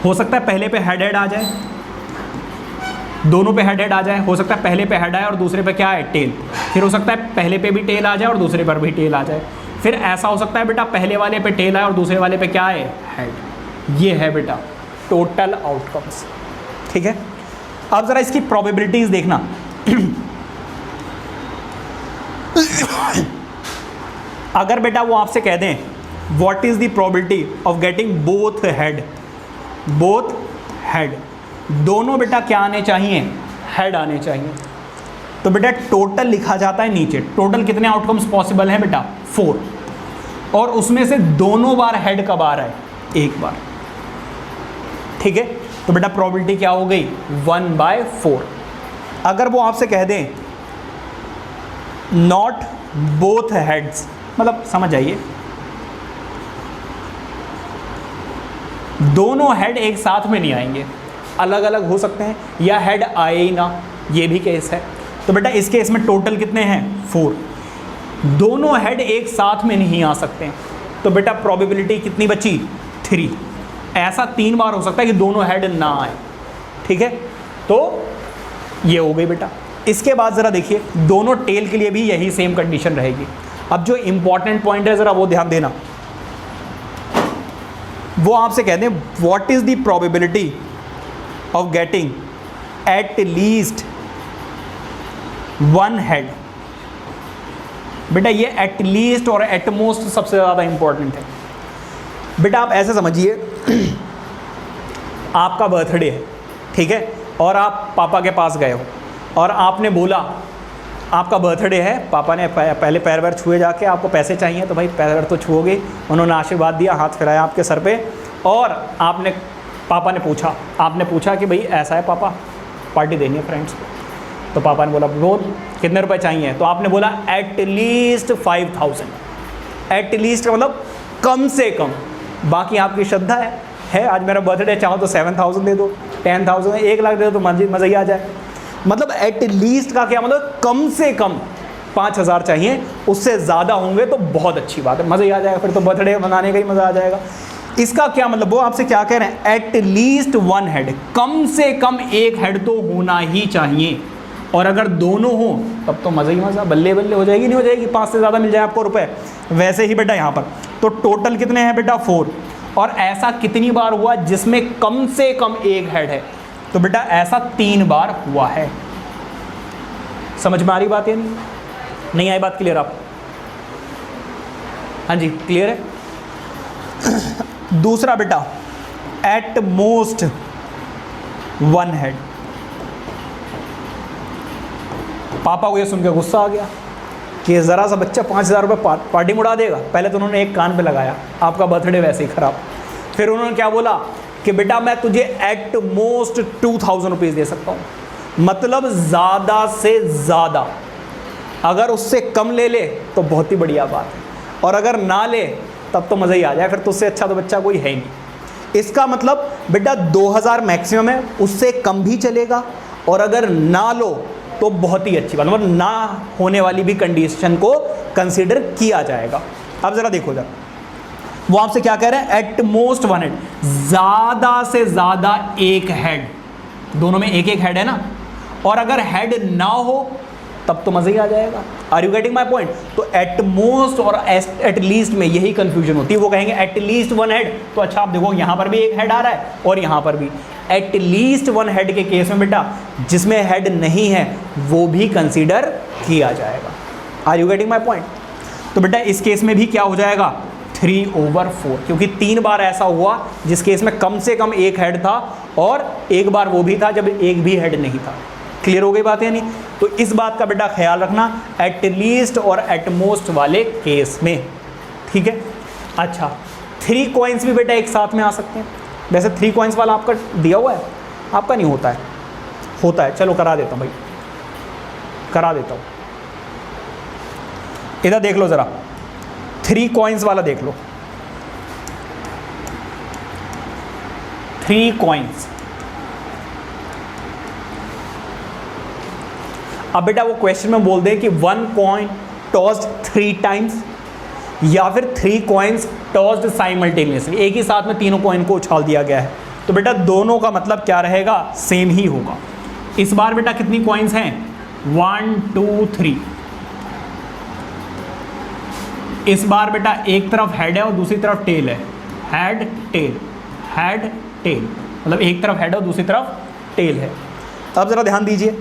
हो सकता है पहले पे हेड आ जाए, दोनों पे हेड आ जाए। हो सकता है पहले पे हेड आए और दूसरे पे क्या है, टेल। फिर हो सकता है पहले पे भी टेल आ जाए और दूसरे पर भी टेल आ जाए। फिर ऐसा हो सकता है बेटा पहले वाले पे टेल आए और दूसरे वाले पे क्या है, हेड। ये है बेटा टोटल आउटकम्स। ठीक है, अब ज़रा इसकी प्रोबेबिलिटीज देखना। अगर बेटा वो आपसे कह दें what is the probability of getting both head, both head, दोनों बेटा क्या आने चाहिए, हेड आने चाहिए, तो बेटा टोटल लिखा जाता है नीचे। टोटल कितने आउटकम्स पॉसिबल हैं बेटा, 4, और उसमें से दोनों बार हेड कब आ रहा है, एक बार। ठीक है, तो बेटा प्रोबेबिलिटी क्या हो गई, 1/4। अगर वो आपसे कह दें नॉट बोथ हेड्स, मतलब समझ आइए दोनों हेड एक साथ में नहीं आएंगे, अलग अलग हो सकते हैं, या हेड आए ही ना, ये भी केस है। तो बेटा इस केस में टोटल कितने हैं, 4, दोनों हेड एक साथ में नहीं आ सकते हैं, तो बेटा प्रोबेबिलिटी कितनी बची, 3। ऐसा 3 बार हो सकता है कि दोनों हेड ना आए। ठीक है, तो ये हो गई बेटा। इसके बाद ज़रा देखिए दोनों टेल के लिए भी यही सेम कंडीशन रहेगी। अब जो इंपॉर्टेंट पॉइंट है ज़रा वो ध्यान देना, वो आपसे कहते हैं what is the probability of getting at least 1 head. बेटा ये एट लीस्ट और एट मोस्ट सबसे ज़्यादा इंपॉर्टेंट है। बेटा आप ऐसे समझिए आपका बर्थडे है, ठीक है, और आप पापा के पास गए हो और आपने बोला आपका बर्थडे है, पापा ने पहले पैर वैर छुए जाके आपको पैसे चाहिए, तो भाई पैर तो छुओगे, उन्होंने आशीर्वाद दिया, हाथ फिराया आपके सर पे, और पापा ने पूछा कि भाई ऐसा है पापा पार्टी देनी है फ्रेंड्स को, तो पापा ने बोला बोल कितने रुपए चाहिए, तो आपने बोला एट लीस्ट 5000। एट लीस्ट का मतलब कम से कम, बाकी आपकी श्रद्धा है आज मेरा बर्थडे, चाहो तो 7000 दे दो, 10,000, 1 लाख दे दो तो मज़ा ही आ जाए। मतलब एट लीस्ट का क्या मतलब, कम से कम 5000 चाहिए, उससे ज़्यादा होंगे तो बहुत अच्छी बात है, मज़ा ही आ जाएगा, फिर तो बर्थडे मनाने का ही मज़ा आ जाएगा। इसका क्या मतलब, वो आपसे क्या कह रहे हैं, एट लीस्ट 1 हेड, कम से कम 1 हेड तो होना ही चाहिए, और अगर दोनों हो तब तो मज़ा ही मज़ा, बल्ले बल्ले हो जाएगी, नहीं हो जाएगी, 5 से ज़्यादा मिल जाए आपको रुपए। वैसे ही बेटा यहाँ पर तो टोटल कितने हैं बेटा, 4, और ऐसा कितनी बार हुआ जिसमें कम से कम 1 हेड है, तो बेटा ऐसा 3 बार हुआ है। समझ में आ रही बात है, नहीं आई बात, क्लियर आप, हाँ जी क्लियर है। दूसरा बेटा एट मोस्ट 1 हेड। पापा को ये सुन के गुस्सा आ गया कि ज़रा सा बच्चा 5000 रुपये पार्टी में उड़ा देगा। पहले तो उन्होंने एक कान पे लगाया, आपका बर्थडे वैसे ही ख़राब। फिर उन्होंने क्या बोला कि बेटा मैं तुझे एट मोस्ट 2000 रुपीज़ दे सकता हूँ, मतलब ज़्यादा से ज़्यादा, अगर उससे कम ले ले तो बहुत ही बढ़िया बात है, और अगर ना ले तब तो मज़ा ही आ जाए, फिर तो उससे अच्छा तो बच्चा कोई है ही नहीं। इसका मतलब बेटा 2000 मैक्सिमम है, उससे कम भी चलेगा, और अगर ना लो तो बहुत ही अच्छी बात, मतलब ना होने वाली भी कंडीशन को कंसीडर किया जाएगा। अब ज़रा देखो जरा, वो आपसे क्या कह रहे हैं, एट मोस्ट 1 हेड, ज़्यादा से ज़्यादा 1 हेड, दोनों में 1 हेड है ना, और अगर हेड ना हो तब तो मज़ा ही आ जाएगा। Are you getting my point? तो एट मोस्ट और एट लीस्ट में यही कंफ्यूजन होती है। वो कहेंगे एट लीस्ट 1 हेड, तो अच्छा आप देखो यहाँ पर भी 1 हेड आ रहा है और यहाँ पर भी। एट लीस्ट 1 हेड के केस में बेटा जिसमें हेड नहीं है वो भी कंसीडर किया जाएगा। Are you getting my point? तो बेटा इस केस में भी क्या हो जाएगा, 3/4, क्योंकि 3 बार ऐसा हुआ जिस केस में कम से कम 1 हेड था, और 1 बार वो भी था जब 1 भी हेड नहीं था। क्लियर हो गई बात है नहीं? तो इस बात का बेटा ख्याल रखना एट लीस्ट और एट मोस्ट वाले केस में, ठीक है। अच्छा 3 कॉइन्स भी बेटा एक साथ में आ सकते हैं। वैसे 3 कॉइन्स वाला आपका दिया हुआ है, आपका नहीं होता है, होता है, चलो करा देता हूँ भाई, करा देता हूँ। इधर देख लो ज़रा, 3 कॉइन्स वाला देख लो, 3 कॉइन्स। अब बेटा वो क्वेश्चन में बोल दे कि 1 कॉइन टॉस्ड 3 टाइम्स, या फिर 3 कॉइन्स टॉस्ड साइमल्टेनियसली, एक ही साथ में तीनों कॉइन को उछाल दिया गया है, तो बेटा दोनों का मतलब क्या रहेगा, सेम ही होगा। इस बार बेटा कितनी कॉइन्स हैं, 1 2 3। इस बार बेटा एक तरफ हेड है और दूसरी तरफ टेल है, हेड टेल, हेड टेल, मतलब एक तरफ हेड और दूसरी तरफ टेल है। अब ज़रा ध्यान दीजिए,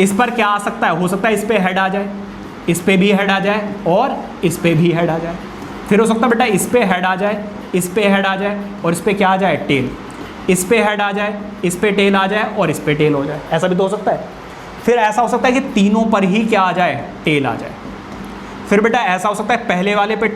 इस पर क्या आ सकता है, हो सकता है इस पे हेड आ जाए, इस पे भी हेड आ जाए और इस पे भी हेड आ जाए। फिर हो सकता है बेटा इस पे हेड आ जाए, इस पे हेड आ जाए और इस पे क्या आ जाए, टेल। इस पे हेड आ जाए, इस पे टेल आ जाए और इस पे टेल हो जाए, ऐसा भी तो हो सकता है। फिर ऐसा हो सकता है कि तीनों पर ही क्या आ जाए, टेल आ जाए। फिर बेटा ऐसा हो सकता है पहले वाले पे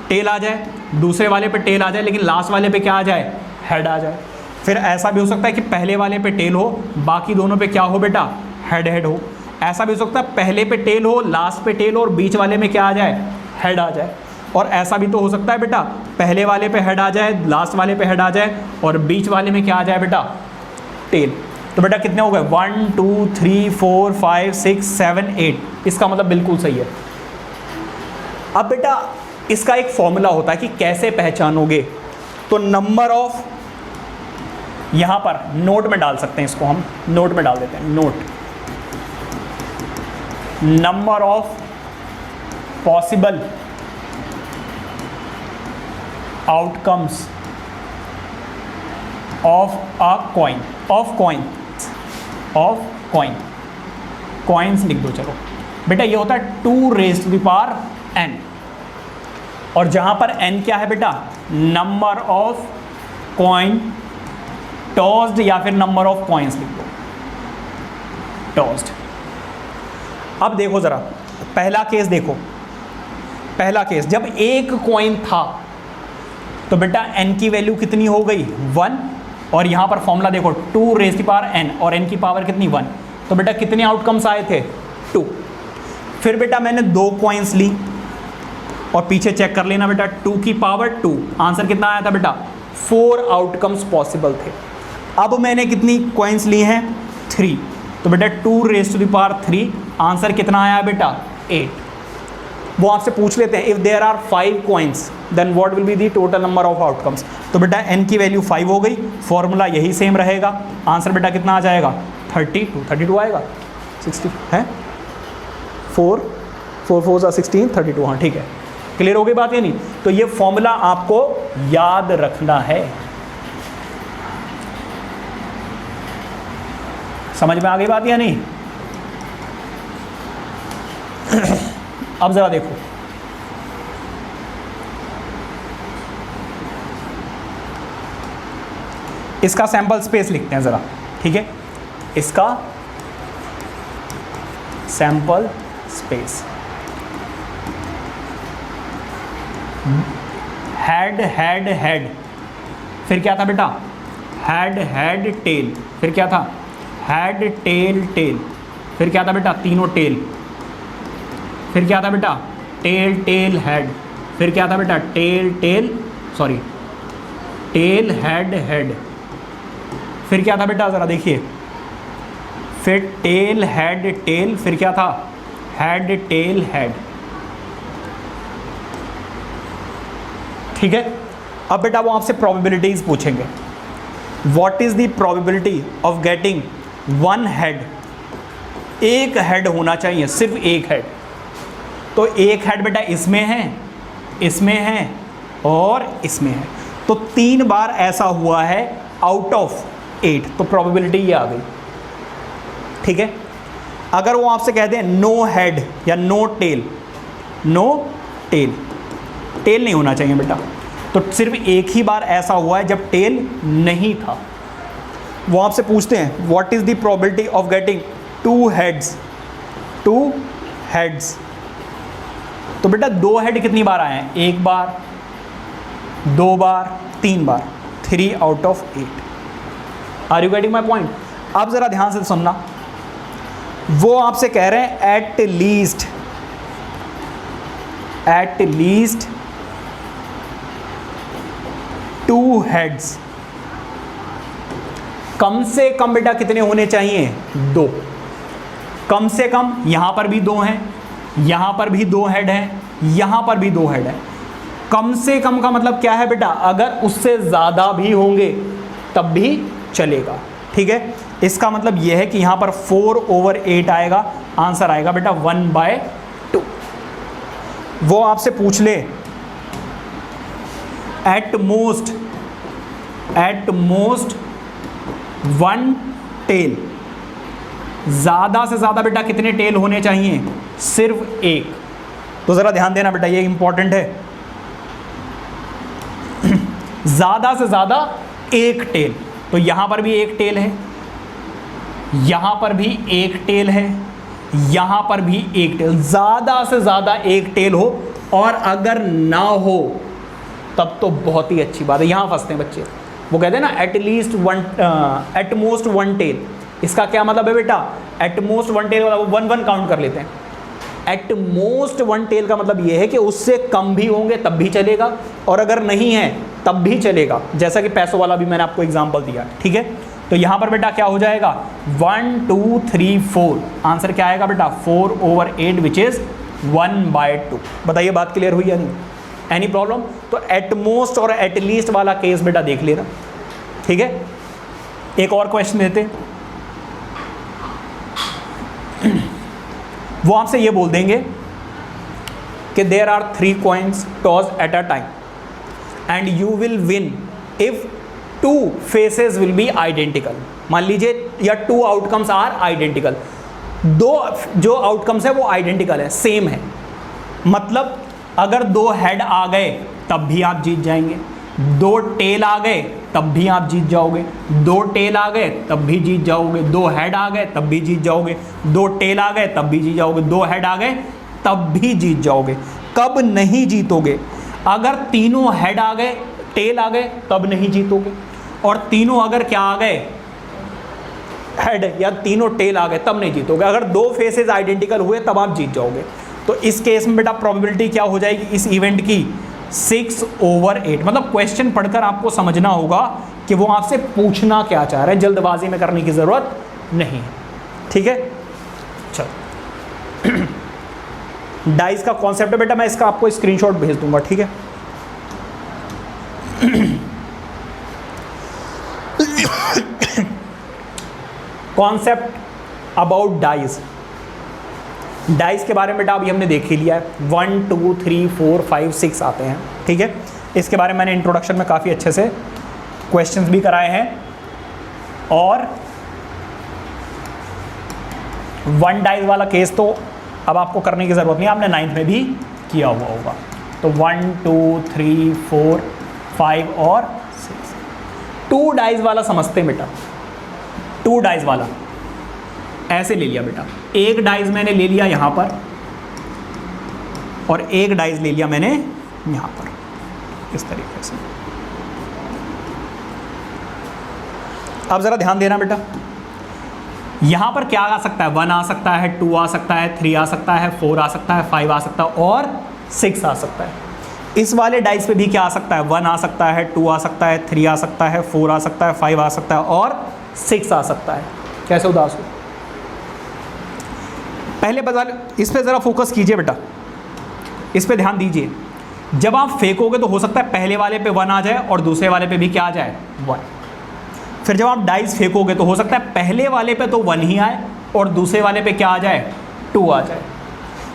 टेल आ जाए, दूसरे वाले पे टेल आ जाए, लेकिन लास्ट वाले पे क्या आ जाए, हेड आ जाए। फिर ऐसा भी हो सकता है कि पहले वाले पे टेल हो, बाकी दोनों पे क्या हो बेटा, हेड हेड हो। ऐसा भी हो सकता है पहले पे टेल हो, लास्ट पे टेल हो और बीच वाले में क्या आ जाए, हेड आ जाए। और ऐसा भी तो हो सकता है बेटा पहले वाले पे हेड आ जाए, लास्ट वाले पे हेड आ जाए और बीच वाले में क्या आ जाए बेटा, टेल। तो बेटा कितने हो गए, 1 2 3 4 5 6 7 8। इसका मतलब बिल्कुल सही है। अब बेटा इसका एक फॉर्मूला होता है कि कैसे पहचानोगे, तो नंबर ऑफ, यहां पर नोट में डाल सकते हैं, इसको हम नोट में डाल देते हैं, note, number of possible outcomes of a coin, of coin, of coin, coins लिख दो। चलो बेटा ये होता है 2 raised to the power n, और जहां पर n क्या है बेटा, नंबर ऑफ कॉइन टॉस्ड, या फिर नंबर ऑफ कॉइन्स लिख दो, टॉस्ड। अब देखो जरा पहला केस देखो, पहला केस जब एक कॉइन था तो बेटा n की वैल्यू कितनी हो गई, 1, और यहाँ पर फॉर्मूला देखो 2 raised to the power n, और n की पावर कितनी, 1। तो बेटा कितने आउटकम्स आए थे, 2। फिर बेटा मैंने 2 कॉइन्स ली और पीछे चेक कर लेना बेटा, 2 की पावर 2, आंसर कितना आया था बेटा, 4 आउटकम्स पॉसिबल थे। अब मैंने कितनी कॉइन्स ली हैं, 3, तो बेटा 2 raised to the power 3, answer कितना आया बेटा, 8। वो आपसे पूछ लेते हैं if there are 5 coins then what will be the total number of outcomes. तो बेटा n की वैल्यू 5 हो गई, फॉर्मूला यही सेम रहेगा, आंसर बेटा कितना आ जाएगा, 32 आएगा, 60 है, 4 4 4 16 32, हाँ ठीक है। क्लियर हो गई बात या नहीं? तो ये फॉर्मूला आपको याद रखना है। समझ में आ गई बात या नहीं? अब जरा देखो, इसका सैंपल स्पेस लिखते हैं जरा, ठीक है, इसका sample space, head head head, फिर क्या था बेटा, हेड हेड टेल, फिर क्या था, हेड टेल टेल, फिर क्या था बेटा, तीनों टेल, फिर क्या था बेटा, टेल टेल हेड, फिर क्या था बेटा, tail tail sorry tail head head, फिर क्या था बेटा ज़रा देखिए, फिर टेल हेड टेल, फिर क्या था, हेड टेल हेड, ठीक है। अब बेटा वो आपसे प्रोबेबिलिटीज पूछेंगे, what is the probability of getting 1 head, एक हेड होना चाहिए, सिर्फ एक हेड। तो एक हेड बेटा इसमें है, इसमें है और इसमें है, तो 3 बार ऐसा हुआ है आउट ऑफ 8, तो प्रोबेबिलिटी ये आ गई, ठीक है। अगर वो आपसे कहते हैं नो हेड या no tail, no tail, tail नहीं होना चाहिए बेटा, तो सिर्फ एक ही बार ऐसा हुआ है जब टेल नहीं था। वो आपसे पूछते हैं what is the probability of getting 2 heads, 2 heads, तो बेटा 2 हेड कितनी बार आए हैं, 1 बार, 2 बार, 3 बार, 3 out of 8। Are you getting my point? अब जरा ध्यान से सुनना, वो आपसे कह रहे हैं एट लीस्ट 2 हेड्स, कम से कम बेटा कितने होने चाहिए, 2, कम से कम। यहां पर भी 2 हैं, यहां पर भी 2 हेड हैं, यहां पर भी 2 हेड हैं। कम से कम का मतलब क्या है बेटा, अगर उससे ज़्यादा भी होंगे तब भी चलेगा, ठीक है। इसका मतलब यह है कि यहाँ पर 4/8 आएगा, आंसर आएगा बेटा 1/2। वो आपसे पूछ ले at most at most one tail, ज्यादा से ज्यादा बेटा कितने टेल होने चाहिए? सिर्फ एक। तो जरा ध्यान देना बेटा, ये इंपॉर्टेंट है। ज्यादा से ज्यादा एक टेल, तो यहां पर भी एक टेल है, यहां पर भी एक टेल है, यहां पर भी एक टेल, ज्यादा से ज्यादा एक टेल हो, और अगर ना हो तब तो बहुत ही अच्छी बात है। यहां फंसते हैं बच्चे, वो कहते हैं ना at least one, at most one tail. इसका क्या मतलब है बेटा? एट मोस्ट वन टेल वाला वो वन वन काउंट कर लेते हैं। एट मोस्ट वन टेल का मतलब ये है कि उससे कम भी होंगे तब भी चलेगा, और अगर नहीं है तब भी चलेगा, जैसा कि पैसों वाला भी मैंने आपको एग्जांपल दिया, ठीक है। तो यहां पर बेटा क्या हो जाएगा? 1 2 3 4, आंसर क्या आएगा बेटा? 4/8 विच इज 1/2। बताइए बात क्लियर हुई या नहीं? Any problem? तो एट मोस्ट और एट लीस्ट वाला केस बेटा देख लेना, ठीक है। एक और क्वेश्चन देते हैं। वो आपसे ये बोल देंगे कि there are 3 coins tossed at a time and you will win if 2 faces will be identical। मान लीजिए या 2 outcomes are identical, दो जो आउटकम्स है वो आइडेंटिकल है, सेम है। मतलब अगर 2 हेड आ गए तब भी आप जीत जाएंगे, 2 टेल आ गए तब भी आप जीत जाओगे, 2 टेल आ गए तब भी जीत जाओगे, 2 हेड आ गए तब भी जीत जाओगे, 2 टेल आ गए तब भी जीत जाओगे, 2 हेड आ गए तब भी जीत जाओगे। कब नहीं जीतोगे? अगर तीनों हेड आ गए, टेल आ गए तब नहीं जीतोगे, और तीनों अगर क्या आ गए? हेड या तीनों टेल आ गए तब नहीं जीतोगे। अगर 2 फेसेस आइडेंटिकल हुए तब आप जीत जाओगे। तो इस केस में बेटा प्रोबेबिलिटी क्या हो जाएगी इस इवेंट की? 6/8। मतलब क्वेश्चन पढ़कर आपको समझना होगा कि वो आपसे पूछना क्या चाह रहा है, जल्दबाजी में करने की जरूरत नहीं है, ठीक है। चलो डाइस का कॉन्सेप्ट है बेटा, मैं इसका आपको स्क्रीनशॉट भेज दूंगा, ठीक है। Concept about dice. डाइस के बारे में बेटा अभी हमने देख ही लिया है, 1 2 3 4 5 6 आते हैं, ठीक है। इसके बारे में मैंने इंट्रोडक्शन में काफ़ी अच्छे से क्वेश्चंस भी कराए हैं, और 1 डाइस वाला केस तो अब आपको करने की ज़रूरत नहीं, आपने 9th में भी किया हुआ होगा। तो 1 2 3 4 5 और 6। 2 डाइस वाला समझते हैं बेटा। 2 डाइस वाला ऐसे ले लिया बेटा, एक डाइस मैंने ले लिया यहाँ पर, और एक डाइस ले लिया मैंने यहाँ पर, इस तरीके से। अब ज़रा ध्यान देना बेटा, यहाँ पर क्या आ सकता है? 1 आ सकता है, 2 आ सकता है, 3 आ सकता है, 4 आ सकता है, 5 आ सकता है, और 6 आ सकता है। इस वाले डाइस पे भी क्या आ सकता है? 1 आ सकता है, 2 आ सकता है, 3 आ सकता है, 4 आ सकता है, 5 आ सकता है, और 6 आ सकता है। कैसे उदास हो? पहले बता, इस पे ज़रा फोकस कीजिए बेटा, इस पे ध्यान दीजिए। जब आप फेंकोगे तो हो सकता है पहले वाले पे 1 आ जाए और दूसरे वाले पे भी क्या आ जाए? 1। फिर जब आप डाइस फेंकोगे तो हो सकता है पहले वाले पे तो 1 ही आए और दूसरे वाले पे क्या आ जाए? 2 आ जाए।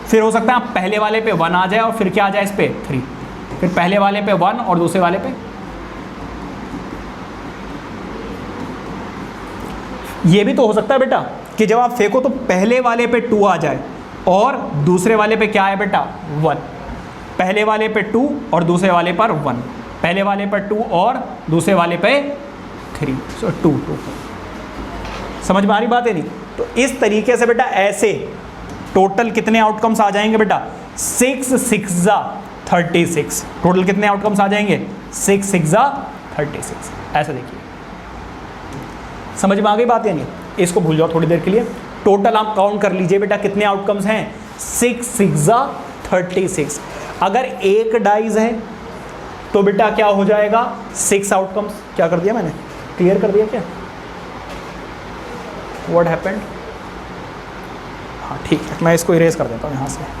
फिर हो सकता है आप पहले वाले पे 1 आ जाए और फिर क्या आ जाए इस पे? 3। फिर पहले वाले पे 1 और दूसरे वाले पे, ये भी तो हो सकता है बेटा कि जब आप फेंको तो पहले वाले पे 2 आ जाए और दूसरे वाले पे क्या है बेटा? 1। पहले वाले पे 2 और दूसरे वाले पर 1, पहले वाले पर 2 और दूसरे वाले पे 3, सो 2 2। समझ में आ रही बात है नहीं? तो इस तरीके से बेटा ऐसे टोटल कितने आउटकम्स आ जाएंगे बेटा? 6 6 36। टोटल कितने आउटकम्स आ जाएंगे? 6 6 36। ऐसा देखिए, समझ में आ गई बात या नहीं? इसको भूल जाओ थोड़ी देर के लिए। टोटल आप काउंट कर लीजिए बेटा कितने आउटकम्स हैं? 6 6 36। अगर एक डाइज है तो बेटा क्या हो जाएगा? 6 आउटकम्स। क्या कर दिया मैंने? क्लियर कर दिया क्या? What happened? हाँ ठीक है, मैं इसको इरेज कर देता हूँ यहाँ से।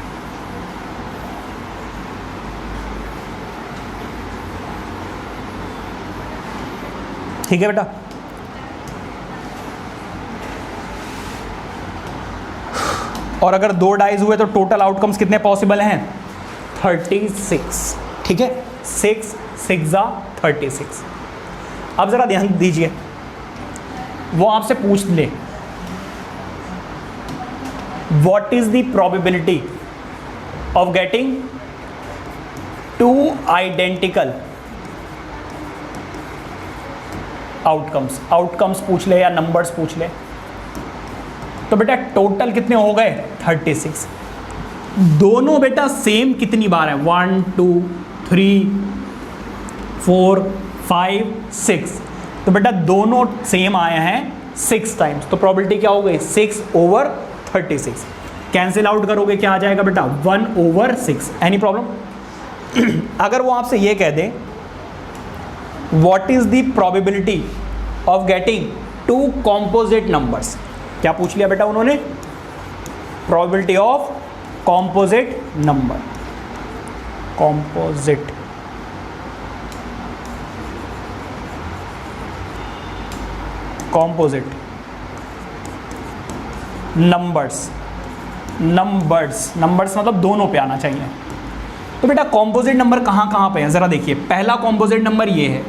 ठीक है बेटा, और अगर 2 डाइज हुए तो टोटल आउटकम्स कितने पॉसिबल हैं? 36। ठीक है, 6 6 36। अब ज़रा ध्यान दीजिए, वो आपसे पूछ ले what is the probability of getting two identical outcomes पूछ ले या नंबर्स पूछ ले, तो बेटा टोटल कितने हो गए 36। दोनों बेटा सेम कितनी बार है 1 2 3 4 5 6, तो बेटा दोनों सेम आए हैं 6 टाइम्स, तो प्रोबेबिलिटी क्या हो गई 6/36। कैंसिल आउट करोगे क्या आ जाएगा बेटा 1/6। Any problem? अगर वो आपसे ये कह दें what is the probability of getting 2 composite numbers, क्या पूछ लिया बेटा उन्होंने? Probability of composite number, composite numbers मतलब दोनों पे आना चाहिए। तो बेटा कॉम्पोजिट नंबर कहाँ कहाँ पे है ज़रा देखिए, पहला कॉम्पोजिट नंबर ये है,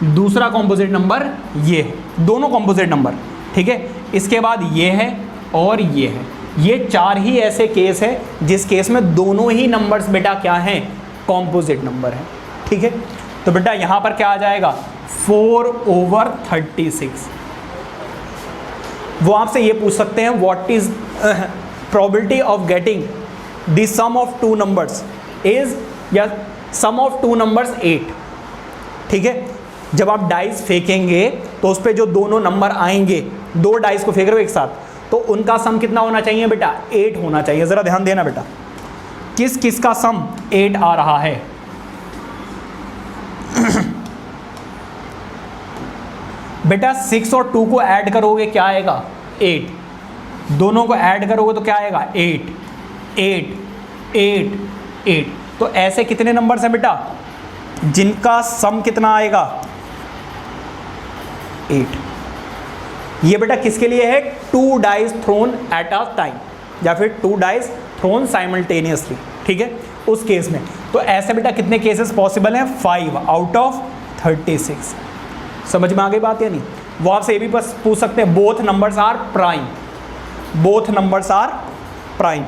दूसरा कॉम्पोजिट नंबर ये है, दोनों कॉम्पोजिट नंबर, ठीक है। इसके बाद ये है और ये है, ये 4 ही ऐसे केस है जिस केस में दोनों ही नंबर्स बेटा क्या हैं, कॉम्पोजिट नंबर हैं, ठीक है। तो बेटा यहाँ पर क्या आ जाएगा 4/36। वो आपसे ये पूछ सकते हैं what is probability of getting the sum of 2 numbers is, या सम ऑफ 2 नंबर्स 8, ठीक है। जब आप डाइस फेंकेंगे तो उस पर जो दोनों नंबर आएंगे, 2 डाइस को फेंक रहे हो एक साथ, तो उनका सम कितना होना चाहिए बेटा 8 होना चाहिए। ज़रा ध्यान देना बेटा, किस किस का सम 8 आ रहा है? बेटा 6 और 2 को ऐड करोगे क्या आएगा 8, दोनों को ऐड करोगे तो क्या आएगा 8 8 8 8। तो ऐसे कितने नंबर्स हैं बेटा जिनका सम कितना आएगा 8। ये बेटा किसके लिए है? 2 dice thrown at a time, या फिर 2 डाइस थ्रोन साइमल्टेनियसली, ठीक है, उस केस में। तो ऐसे बेटा कितने केसेस पॉसिबल हैं 5/36। समझ में आ गई बात या नहीं? वो आपसे ये भी बस पूछ सकते हैं both numbers are prime, both numbers are prime,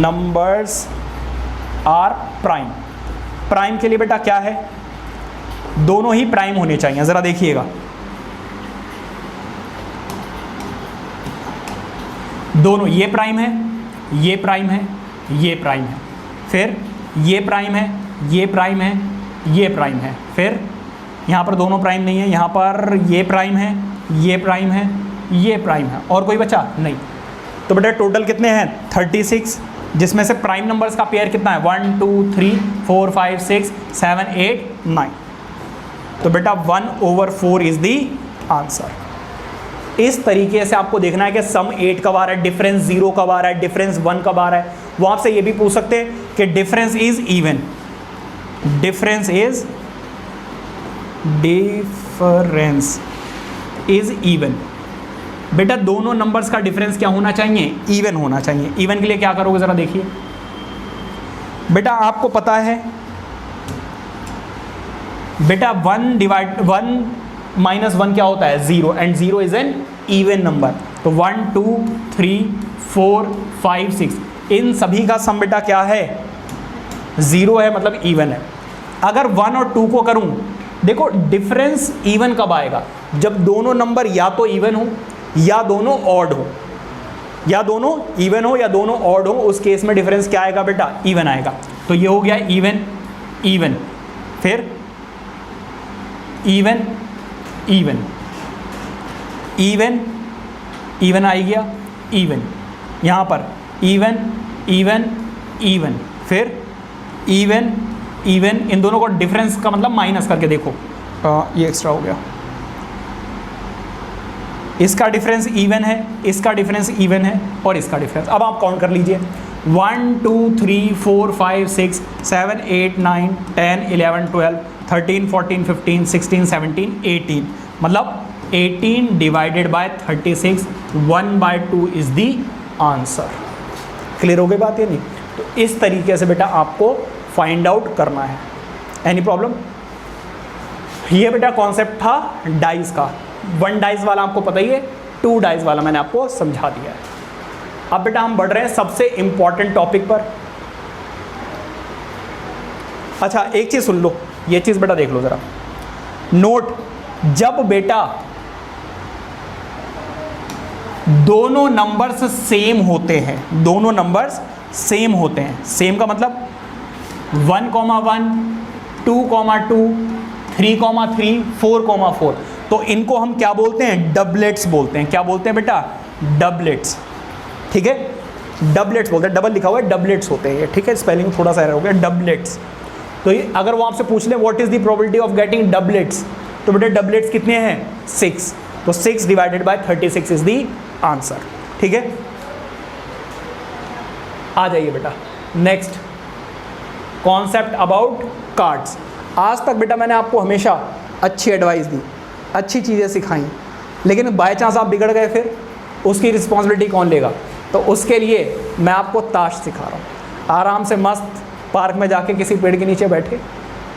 numbers are prime. Prime के लिए बेटा क्या है, दोनों ही प्राइम होने चाहिए। जरा देखिएगा, दोनों, ये प्राइम है, ये प्राइम है, ये प्राइम है, फिर ये प्राइम है, ये प्राइम है, ये प्राइम है, फिर यहाँ पर दोनों प्राइम नहीं है, यहाँ पर ये प्राइम है, ये प्राइम है, ये प्राइम है, और कोई बचा नहीं। तो बेटा टोटल कितने हैं 36, जिसमें से प्राइम नंबर्स का पेयर कितना है 1 2 3 4 5 6 7 8 9। तो बेटा 1/4 इज दी आंसर। इस तरीके से आपको देखना है कि सम 8 कब आ रहा है, डिफरेंस 0 कब आ रहा है, डिफरेंस 1 कब आ रहा है। वो आपसे ये भी पूछ सकते हैं कि difference is even, difference is even. बेटा दोनों नंबर्स का डिफरेंस क्या होना चाहिए, इवन होना चाहिए। इवन के लिए क्या करोगे जरा देखिए बेटा, आपको पता है बेटा 1 - 1 क्या होता है 0, and 0 is an even number. तो 1 2 3 4 5 6 इन सभी का सम बेटा क्या है 0 है, मतलब इवन है। अगर 1 और 2 को करूं, देखो डिफरेंस इवन कब आएगा, जब दोनों नंबर या तो इवन हो या दोनों ऑड हो, या दोनों इवन हो या दोनों ऑड हो, उस केस में डिफरेंस क्या आएगा बेटा इवन आएगा। तो ये हो गया इवन इवन, फिर इवन इवन इवन इवन आ गया, इवन यहाँ पर इवन इवन इवन, फिर इवन इवन। इन दोनों को डिफरेंस का मतलब माइनस करके देखो, ये एक्स्ट्रा हो गया, इसका डिफरेंस इवन है, इसका डिफरेंस इवन है, और इसका डिफरेंस। अब आप काउंट कर लीजिए 1 2 3 4 5 6 7 8 9 10 11 12 13 14 15 16 17 18, मतलब 18 divided by 36 1/2 is the answer. Clear हो गई बात या नहीं? तो इस तरीके से बेटा आपको फाइंड आउट करना है। Any problem? ये बेटा कॉन्सेप्ट था डाइस का। 1 डाइस वाला आपको पता ही है, 2 डाइस वाला मैंने आपको समझा दिया है। अब बेटा हम बढ़ रहे हैं सबसे इंपॉर्टेंट टॉपिक पर। अच्छा एक चीज सुन लो, ये चीज बेटा देख लो जरा, नोट, जब बेटा दोनों नंबर्स सेम होते हैं, दोनों नंबर्स सेम होते हैं, सेम का मतलब 1,1, 2,2, 3,3, 4,4, तो इनको हम क्या बोलते हैं? डबलेट्स बोलते हैं। क्या बोलते हैं बेटा? डबलेट्स। ठीक है, डबलेट्स बोलते हैं, डबल लिखा हुआ है, डबलेट्स होते हैं। ठीक है, स्पेलिंग थोड़ा सा एरर हो गया, डबलेट्स। तो ये अगर वो आपसे पूछ ले what is the probability of getting doublets, तो बेटा डबलेट्स कितने हैं? 6, तो 6 divided by 36 is the answer. ठीक है, आ जाइए बेटा नेक्स्ट, कॉन्सेप्ट अबाउट कार्ड्स। आज तक बेटा मैंने आपको हमेशा अच्छी एडवाइस दी, अच्छी चीज़ें सिखाई, लेकिन बाय चांस आप बिगड़ गए, फिर उसकी रिस्पॉन्सिबिलिटी कौन लेगा? तो उसके लिए मैं आपको ताश सिखा रहा हूँ। आराम से मस्त पार्क में जाके किसी पेड़ के नीचे बैठे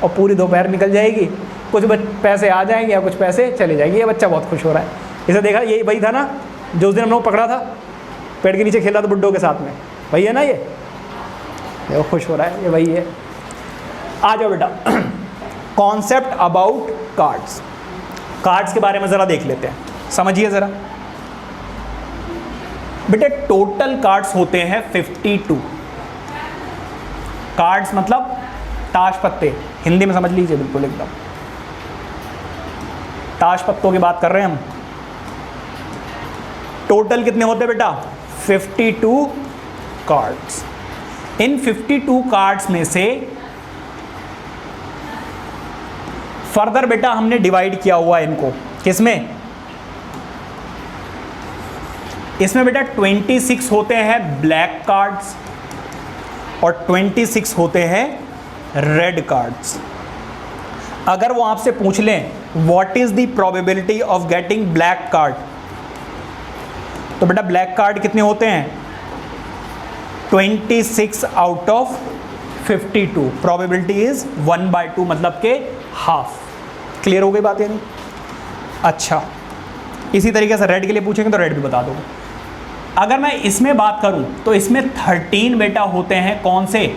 और पूरी दोपहर निकल जाएगी, कुछ पैसे आ जाएंगे या कुछ पैसे चले जाएंगे। ये बच्चा बहुत खुश हो रहा है, इसे देखा, यही वही था ना जो उस दिन हम लोग पकड़ा था, पेड़ के नीचे खेला था बुड्ढों के साथ में, वही है ना ये खुश हो रहा है, ये वही है। आ जाओ बेटा कॉन्सेप्ट अबाउट कार्ड्स। कार्ड्स के बारे में ज़रा देख लेते हैं, समझिए ज़रा। बेटे टोटल कार्ड्स होते हैं 52। कार्ड्स मतलब ताश पत्ते, हिंदी में समझ लीजिए बिल्कुल एकदम, ताश पत्तों की बात कर रहे हैं हम। टोटल कितने होते हैं बेटा? 52 कार्ड्स। इन 52 कार्ड्स में से फर्दर बेटा हमने डिवाइड किया हुआ है इनको, किसमें? इसमें बेटा 26 होते हैं ब्लैक कार्ड्स और 26 होते हैं रेड कार्ड्स। अगर वो आपसे पूछ लें what is the probability of getting black card, तो बेटा ब्लैक कार्ड कितने होते हैं? 26 आउट ऑफ 52। प्रोबेबिलिटी इज 1/2, मतलब के हाफ। क्लियर हो गई बात यानी? अच्छा, इसी तरीके से रेड के लिए पूछेंगे तो रेड भी बता दोगे। अगर मैं इसमें बात करूं तो इसमें 13 बेटा होते हैं, कौन से?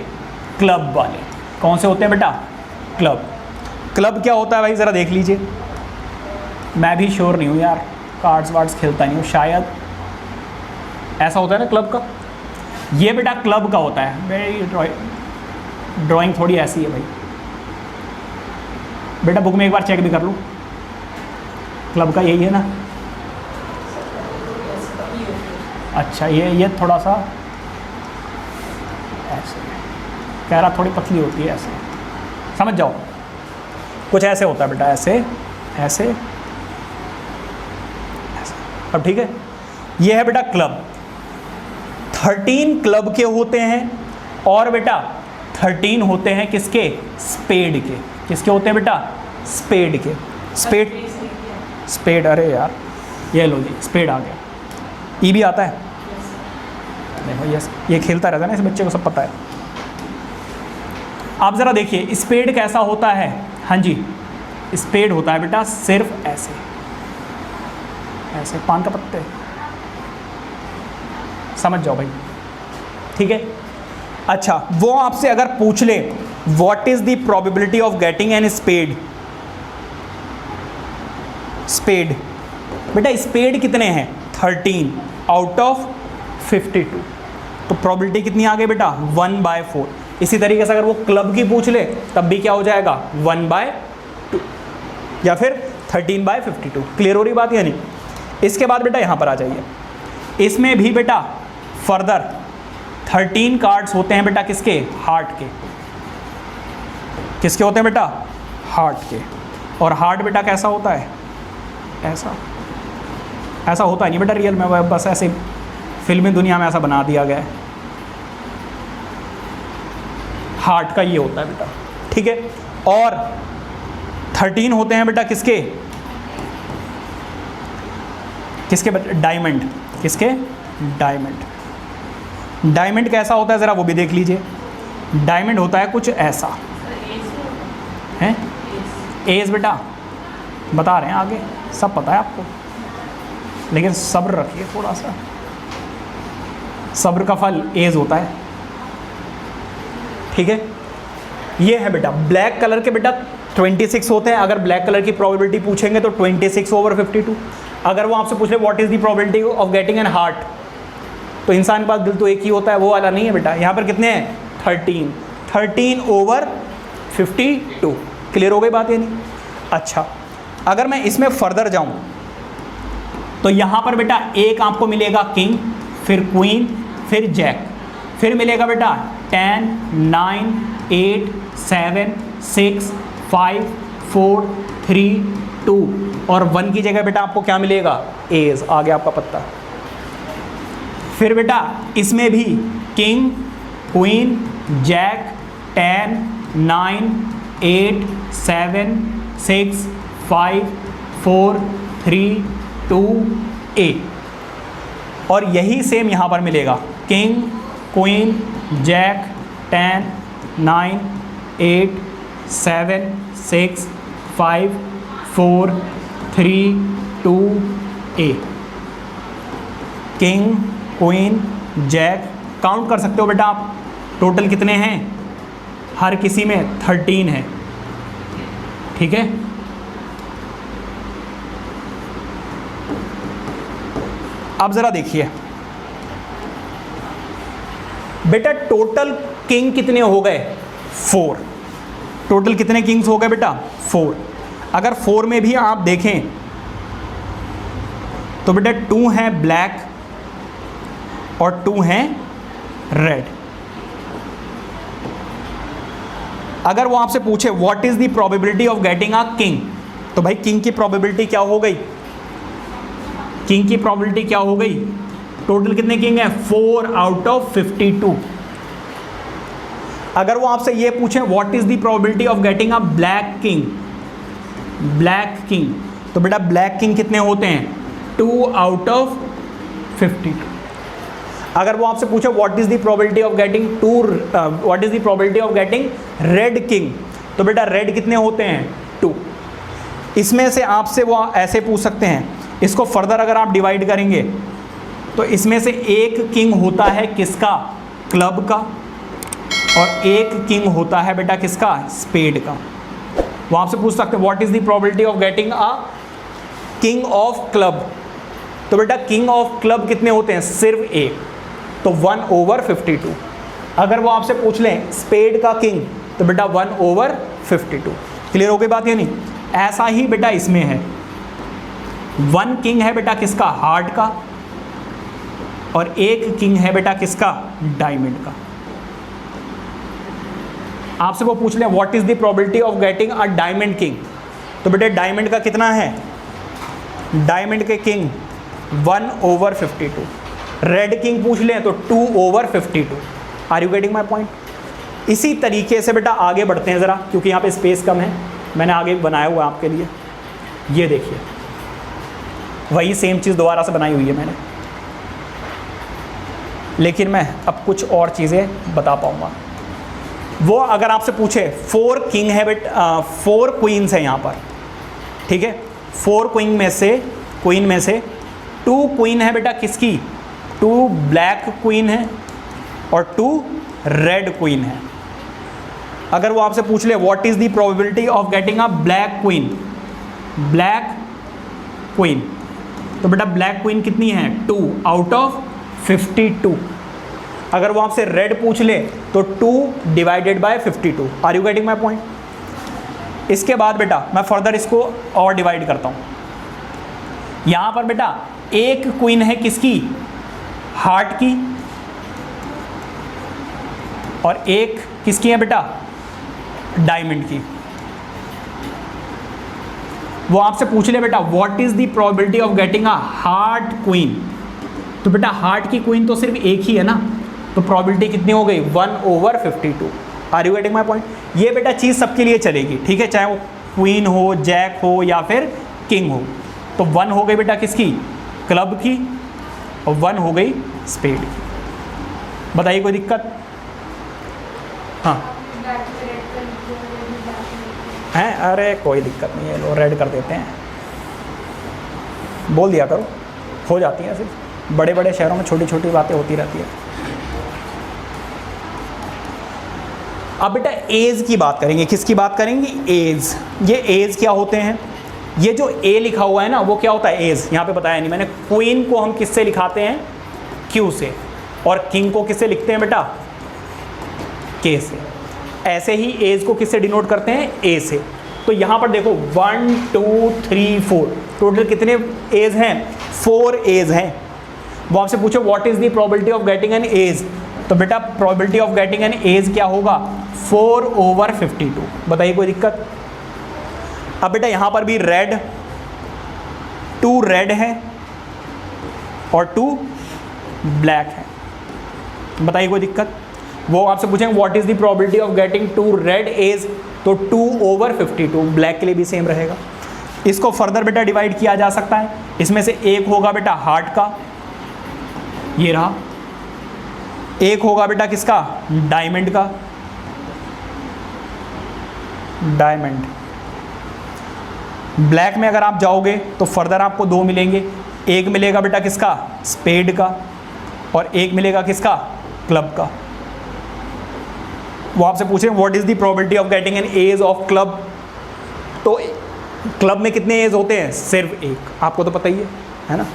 क्लब वाले। कौन से होते हैं बेटा? क्लब। क्लब क्या होता है भाई ज़रा देख लीजिए, मैं भी श्योर नहीं हूँ यार, कार्ड्स वार्ड्स खेलता नहीं हूँ, शायद ऐसा होता है ना क्लब का। ये बेटा क्लब का होता है, मेरी ड्राइंग थोड़ी ऐसी है भाई, बेटा बुक में एक बार चेक भी कर लूँ, क्लब का यही है ना? अच्छा, ये थोड़ा सा ऐसे कह रहा, थोड़ी पतली होती है, ऐसे समझ जाओ, कुछ ऐसे होता है बेटा, ऐसे ऐसे ऐसे। अब ठीक है, ये है बेटा क्लब। 13 क्लब के होते हैं और बेटा 13 होते हैं किसके? स्पेड के। किसके होते हैं बेटा? स्पेड के। स्पेड, अरे यार ये लो जी, स्पेड आ गया। ई भी आता है, देखो ये खेलता रहता है ना, इस बच्चे को सब पता है। आप ज़रा देखिए स्पेड कैसा होता है। हाँ जी, स्पेड होता है बेटा सिर्फ ऐसे ऐसे, पान का पत्ते, समझ जाओ भाई, ठीक है। अच्छा, वो आपसे अगर पूछ ले what is the probability of getting an spade, spade बेटा स्पेड कितने हैं? 13 आउट ऑफ 52, तो प्रोबेबिलिटी कितनी आ गई बेटा? 1/4। इसी तरीके से अगर वो क्लब की पूछ ले तब भी क्या हो जाएगा? 1/2 या फिर 13/52। क्लियर हो रही बात यानी? इसके बाद बेटा यहाँ पर आ जाइए, इसमें भी बेटा फर्दर 13 कार्ड्स होते हैं बेटा किसके? हार्ट के। किसके होते हैं बेटा? हार्ट के। और हार्ट बेटा कैसा होता है? ऐसा ऐसा होता है नहीं बेटा रियल में, बस ऐसे फिल्मी दुनिया में ऐसा बना दिया गया है। हार्ट का ये होता है बेटा, ठीक है। और 13 होते हैं बेटा किसके? किसके बेटा? डायमंड। किसके? डायमंड। डायमंड कैसा होता है ज़रा वो भी देख लीजिए। डायमंड होता है कुछ ऐसा है, एज बेटा बता रहे हैं आगे, सब पता है आपको, लेकिन सब्र रखिए थोड़ा सा, सब्र का फल एज होता है। ठीक है, ये है बेटा ब्लैक कलर के बेटा 26 होते हैं। अगर ब्लैक कलर की प्रोबेबिलिटी पूछेंगे तो 26/52। अगर वो आपसे पूछ ले what is the probability of getting N heart, तो इंसान के पास दिल तो एक ही होता है, वो वाला नहीं है बेटा। यहाँ पर कितने हैं 13/52। क्लियर हो गई बात? ये नहीं। अच्छा, अगर मैं इसमें फर्दर जाऊँ तो यहाँ पर बेटा एक आपको मिलेगा किंग, फिर क्वीन, फिर जैक, फिर मिलेगा बेटा 10, 9, 8, 7, 6, 5, 4, 3, 2 और 1 की जगह बेटा आपको क्या मिलेगा? एज। आ गया आपका पत्ता। फिर बेटा इसमें भी किंग, क्वीन, जैक, 10, 9, 8, 7, 6, 5, 4, 3, 2, 8 और यही सेम यहाँ पर मिलेगा king, queen, Jack, 10, 9, 8, 7, 6, 5, 4, 3, 2, 8। King, queen, Jack, count कर सकते हो बेटा आप, टोटल कितने हैं? हर किसी में 13 है। ठीक है, अब जरा देखिए बेटा, टोटल किंग कितने हो गए? 4। टोटल कितने किंग्स हो गए बेटा? 4। अगर 4 में भी आप देखें तो बेटा 2 हैं ब्लैक और 2 हैं रेड। अगर वो आपसे पूछे what is the probability of getting a king, तो भाई किंग की प्रोबेबिलिटी क्या हो गई? किंग की प्रोबेबिलिटी क्या हो गई? टोटल कितने किंग हैं? 4/52। अगर वो आपसे ये पूछे what is the probability of getting a black king, black king, तो बेटा ब्लैक किंग कितने होते हैं? 2/52। अगर वो आपसे पूछे what is the probability of getting what is the probability of getting red king, तो बेटा रेड कितने होते हैं? 2। इसमें से आपसे वो ऐसे पूछ सकते हैं, इसको फर्दर अगर आप डिवाइड करेंगे तो इसमें से एक किंग होता है किसका? क्लब का, और एक किंग होता है बेटा किसका? स्पेड का। वो आपसे पूछ सकते हैं what is the probability of getting a king of club, तो बेटा किंग ऑफ क्लब कितने होते हैं? सिर्फ एक, तो 1/52। अगर वो आपसे पूछ लें स्पेड का किंग, तो बेटा 1/52। क्लियर हो गई बात या नहीं? ऐसा ही बेटा इसमें है, 1 किंग है बेटा किसका? हार्ट का, और एक किंग है बेटा किसका? डायमंड का। आपसे वो पूछ लें what is the probability of getting a diamond king, तो बेटा डायमंड का कितना है? डायमंड के किंग 1/52। रेड किंग पूछ लें तो 2/52। Are you getting my point? इसी तरीके से बेटा आगे बढ़ते हैं ज़रा, क्योंकि यहाँ पे स्पेस कम है, मैंने आगे बनाया हुआ है आपके लिए। ये देखिए वही सेम चीज़ दोबारा से बनाई हुई है मैंने, लेकिन मैं अब कुछ और चीज़ें बता पाऊँगा। वो अगर आपसे पूछे 4 किंग है बेटा, 4 क्वींस है यहाँ पर, ठीक है, 4 क्वीन में से 2 क्वीन है बेटा किसकी? 2 ब्लैक क्वीन है और 2 रेड क्वीन है। अगर वो आपसे पूछ ले what is the probability of getting a black queen, black queen, तो बेटा ब्लैक क्वीन कितनी है? 2/52। अगर वो आपसे रेड पूछ ले तो 2/52। Are you getting my point? इसके बाद बेटा मैं फर्दर इसको और डिवाइड करता हूँ। यहाँ पर बेटा एक क्वीन है किसकी? हार्ट की, और एक किसकी है बेटा? डायमंड की। वो आपसे पूछ ले बेटा what is the probability of getting a heart queen, तो बेटा हार्ट की क्वीन तो सिर्फ एक ही है ना, तो प्रोबेबिलिटी कितनी हो गई? 1/52। Are you getting my point? ये बेटा चीज़ सबके लिए चलेगी, ठीक है, चाहे वो क्वीन हो, जैक हो या फिर किंग हो। तो 1 हो गई बेटा किसकी? क्लब की, और 1 हो गई स्पेड की। बताइए कोई दिक्कत? हाँ हैं? अरे कोई दिक्कत नहीं है, लो रेड कर देते हैं। बोल दिया करो, हो जाती हैं सिर्फ बड़े बड़े शहरों में छोटी छोटी बातें होती रहती है। अब बेटा एज की बात करेंगे, किसकी बात करेंगे? एज। ये एज क्या होते हैं? ये जो ए लिखा हुआ है ना वो क्या होता है? एज। यहाँ पे बताया नहीं मैंने। क्वीन को हम किससे लिखाते हैं? क्यू से। और किंग को किससे लिखते हैं बेटा? के से। ऐसे ही एज को किससे डिनोट करते हैं? ए से। तो यहाँ पर देखो 1 2 3 4 टोटल कितने एज हैं? 4 एज हैं। वो आपसे पूछो what is the probability of getting an ace, तो बेटा probability of getting an ace क्या होगा? 4/52। बताइए कोई दिक्कत? अब बेटा यहाँ पर भी रेड, 2 रेड है और 2 ब्लैक है। बताइए कोई दिक्कत? वो आपसे पूछेंगे what is the probability of getting 2 red ace, तो 2/52। ब्लैक के लिए भी सेम रहेगा। इसको फर्दर बेटा डिवाइड किया जा सकता है। इसमें से एक होगा बेटा हार्ट का, ये रहा। एक होगा बेटा किसका? डायमंड का, डायमंड। ब्लैक में अगर आप जाओगे तो फर्दर आपको 2 मिलेंगे। एक मिलेगा बेटा किसका? स्पेड का, और एक मिलेगा किसका? क्लब का। वो आपसे पूछे what is the probability of getting an ace of club, तो क्लब में कितने एज होते हैं? सिर्फ एक। आपको तो पता ही है ना।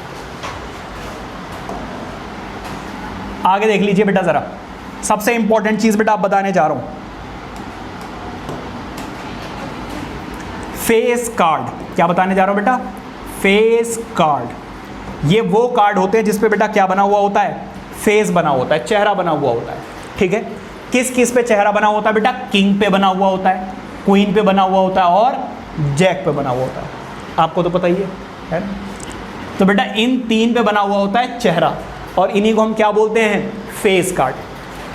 आगे देख लीजिए बेटा जरा, सबसे इंपॉर्टेंट चीज बेटा आप बताने जा रहा हूं, फेस कार्ड। क्या बताने जा रहा हूं बेटा? Face card. ये वो कार्ड होते हैं जिसपे बेटा क्या बना हुआ होता है? फेस बना होता है, चेहरा बना हुआ होता है। ठीक है, किस किस पे चेहरा बना होता है बेटा? किंग पे बना हुआ होता है, क्वीन पे बना हुआ होता है और जैक पे बना हुआ होता है। आपको तो पता ही है ना। तो बेटा इन 3 पे बना हुआ होता है चेहरा, और इन्हीं को हम क्या बोलते हैं? Face card.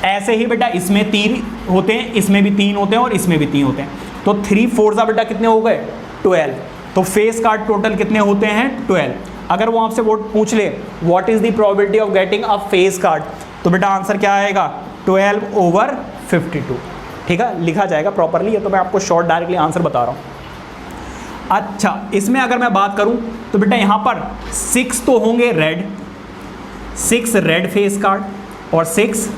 ऐसे ही बेटा इसमें 3 होते हैं, इसमें भी 3 होते हैं और इसमें भी 3 होते हैं। तो 3 4 बेटा कितने हो गए? 12। तो फेस कार्ड टोटल कितने होते हैं? 12। अगर वो आपसे वो पूछ ले what is the probability of getting a face card, तो बेटा आंसर क्या आएगा? 12/52। ठीक है, लिखा जाएगा प्रॉपरली। ये तो मैं आपको शॉर्ट डायरेक्टली आंसर बता रहा हूँ। अच्छा, इसमें अगर मैं बात करूं तो बेटा यहाँ पर 6 तो होंगे रेड, 6 रेड फेस कार्ड और 6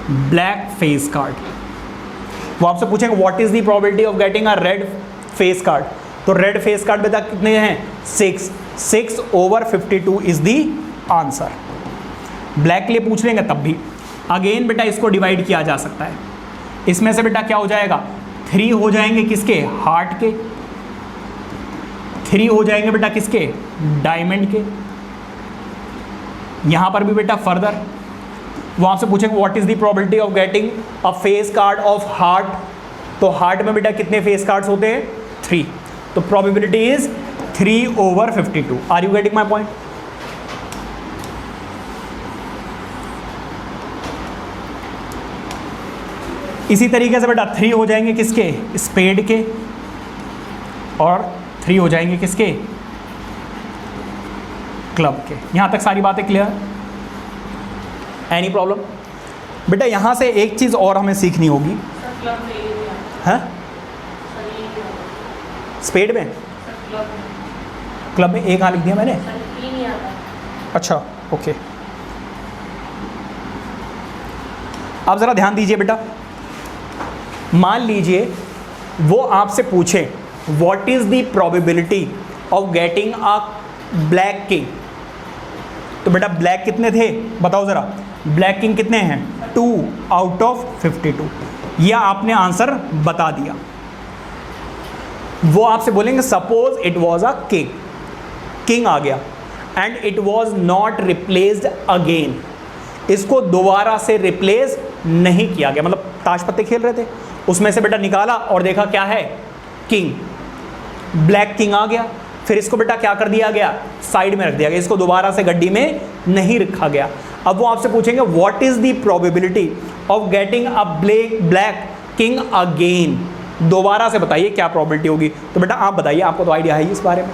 ब्लैक फेस कार्ड। वो आपसे पूछेंगे what is the probability of getting a red face card, तो रेड फेस कार्ड बेटा कितने हैं? 6। 6/52 इज द आंसर। ब्लैक के लिए पूछ लेंगे तब भी अगेन बेटा इसको डिवाइड किया जा सकता है। इसमें से बेटा क्या हो जाएगा? 3 हो जाएंगे किसके? हार्ट के। 3 हो जाएंगे बेटा किसके? डायमंड के। यहां पर भी बेटा फर्दर वो आपसे पूछेंगे what is the probability of getting a face card of heart, तो हार्ट में बेटा कितने फेस कार्ड्स होते हैं? 3। तो probability is 3/52। Are you getting my point? इसी तरीके से बेटा 3 हो जाएंगे किसके? स्पेड के, और 3 हो जाएंगे किसके? क्लब के। यहां तक सारी बातें क्लियर? Any problem? बेटा यहां से एक चीज और हमें सीखनी होगी। हाँ, स्पेड में? क्लब में एक हाँ लिख दिया मैंने। अच्छा ओके। आप जरा ध्यान दीजिए बेटा, मान लीजिए वो आपसे पूछे what is the probability of getting a black king, तो बेटा ब्लैक कितने थे बताओ जरा? ब्लैक किंग कितने हैं? 2/52। यह आपने आंसर बता दिया। वो आपसे बोलेंगे suppose it was a king, king आ गया and it was not replaced again, इसको दोबारा से रिप्लेस नहीं किया गया, मतलब ताश पत्ते खेल रहे थे उसमें से बेटा निकाला और देखा क्या है? किंग, ब्लैक किंग आ गया। फिर इसको बेटा क्या कर दिया गया? साइड में रख दिया गया, इसको दोबारा से गड्डी में नहीं रखा गया। अब वो आपसे पूछेंगे what is the probability of getting a black king again, दोबारा से बताइए क्या प्रोबेबिलिटी होगी। तो बेटा आप बताइए, आपको तो आइडिया है इस बारे में,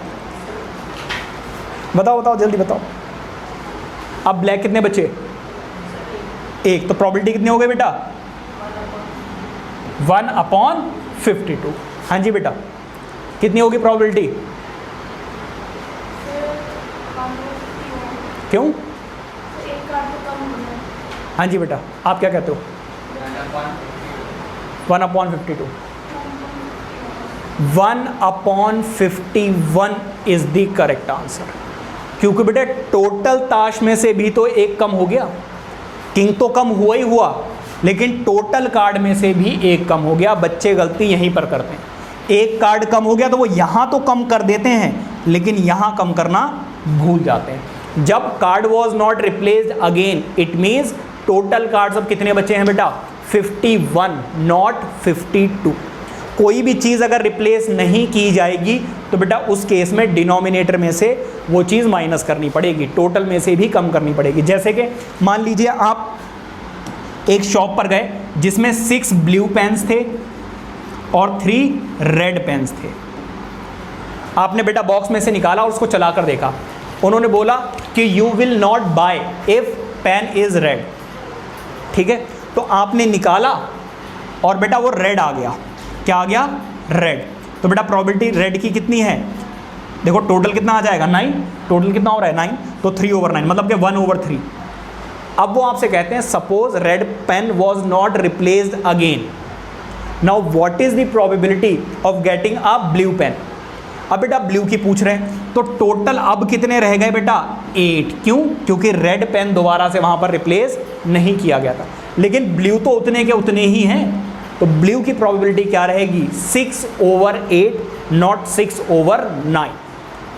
बताओ बताओ जल्दी बताओ। अब ब्लैक कितने बचे? 1, तो प्रोबेबिलिटी कितनी हो गई बेटा? 1/52। हाँ जी बेटा, कितनी होगी प्रोबेबिलिटी? क्यों? एक कार्ड तो कम हो गया। हाँ जी बेटा, आप क्या कहते हो? 1/52। 1/51 इज द करेक्ट आंसर, क्योंकि बेटा टोटल ताश में से भी तो एक कम हो गया, किंग तो कम हुआ ही हुआ, लेकिन टोटल कार्ड में से भी एक कम हो गया। बच्चे गलती यहीं पर करते हैं, एक कार्ड कम हो गया तो वो यहाँ तो कम कर देते हैं, लेकिन यहाँ कम करना भूल जाते हैं। जब card was not replaced again, it means total cards अब कितने बचे हैं बेटा? 51, नॉट 52। कोई भी चीज़ अगर रिप्लेस नहीं की जाएगी तो बेटा उस केस में डिनोमिनेटर में से वो चीज़ माइनस करनी पड़ेगी, टोटल में से भी कम करनी पड़ेगी। जैसे कि मान लीजिए आप एक शॉप पर गए जिसमें 6 ब्लू पेन्स थे और 3 रेड पेन्स थे। आपने बेटा बॉक्स में से निकाला और उसको चलाकर देखा, उन्होंने बोला कि you will not buy if pen is red. ठीक है, तो आपने निकाला और बेटा वो रेड आ गया। क्या आ गया? रेड। तो बेटा प्रोबेबिलिटी रेड की कितनी है? देखो टोटल कितना आ जाएगा? 9। टोटल कितना हो रहा है? 9। तो 3/9 मतलब कि 1/3। अब वो आपसे कहते हैं suppose red pen was not replaced again, now what is the probability of getting a blue pen. अब बेटा ब्लू की पूछ रहे हैं, तो टोटल अब कितने रह गए बेटा? 8। क्यों? क्योंकि रेड पेन दोबारा से वहां पर रिप्लेस नहीं किया गया था, लेकिन ब्लू तो उतने के उतने ही हैं। तो ब्लू की प्रोबेबिलिटी क्या रहेगी? 6/8, नॉट 6/9।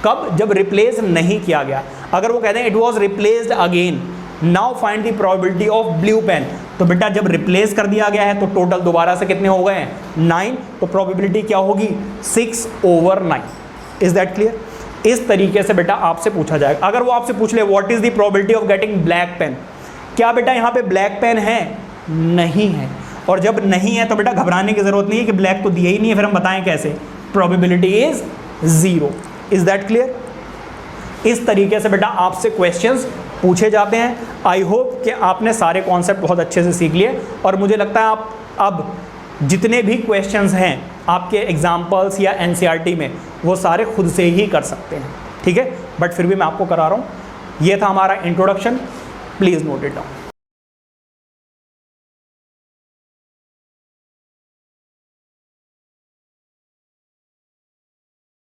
कब? जब रिप्लेस नहीं किया गया। अगर वो कहते हैं it was replaced again, now find the probability of blue pen, तो बेटा जब रिप्लेस कर दिया गया है तो टोटल दोबारा से कितने हो गए हैं? 9। तो प्रोबेबिलिटी क्या होगी? 6/9। Is that clear? इस तरीके से बेटा आपसे पूछा जाएगा। अगर वो आपसे पूछ ले what is the probability of getting black pen, क्या बेटा यहाँ पे ब्लैक पेन है? नहीं है। और जब नहीं है तो बेटा घबराने की जरूरत नहीं है कि ब्लैक तो दिया ही नहीं है, फिर हम बताएं कैसे? Probability is 0। Is that clear? इस तरीके से बेटा आपसे क्वेश्चंस पूछे जाते हैं। आई होप कि आपने सारे कॉन्सेप्ट बहुत अच्छे से सीख लिए, और मुझे लगता है आप अब जितने भी क्वेश्चंस हैं आपके एग्जाम्पल्स या एनसीईआरटी में, वो सारे खुद से ही कर सकते हैं। ठीक है, बट फिर भी मैं आपको करा रहा हूँ। ये था हमारा introduction, please note it down.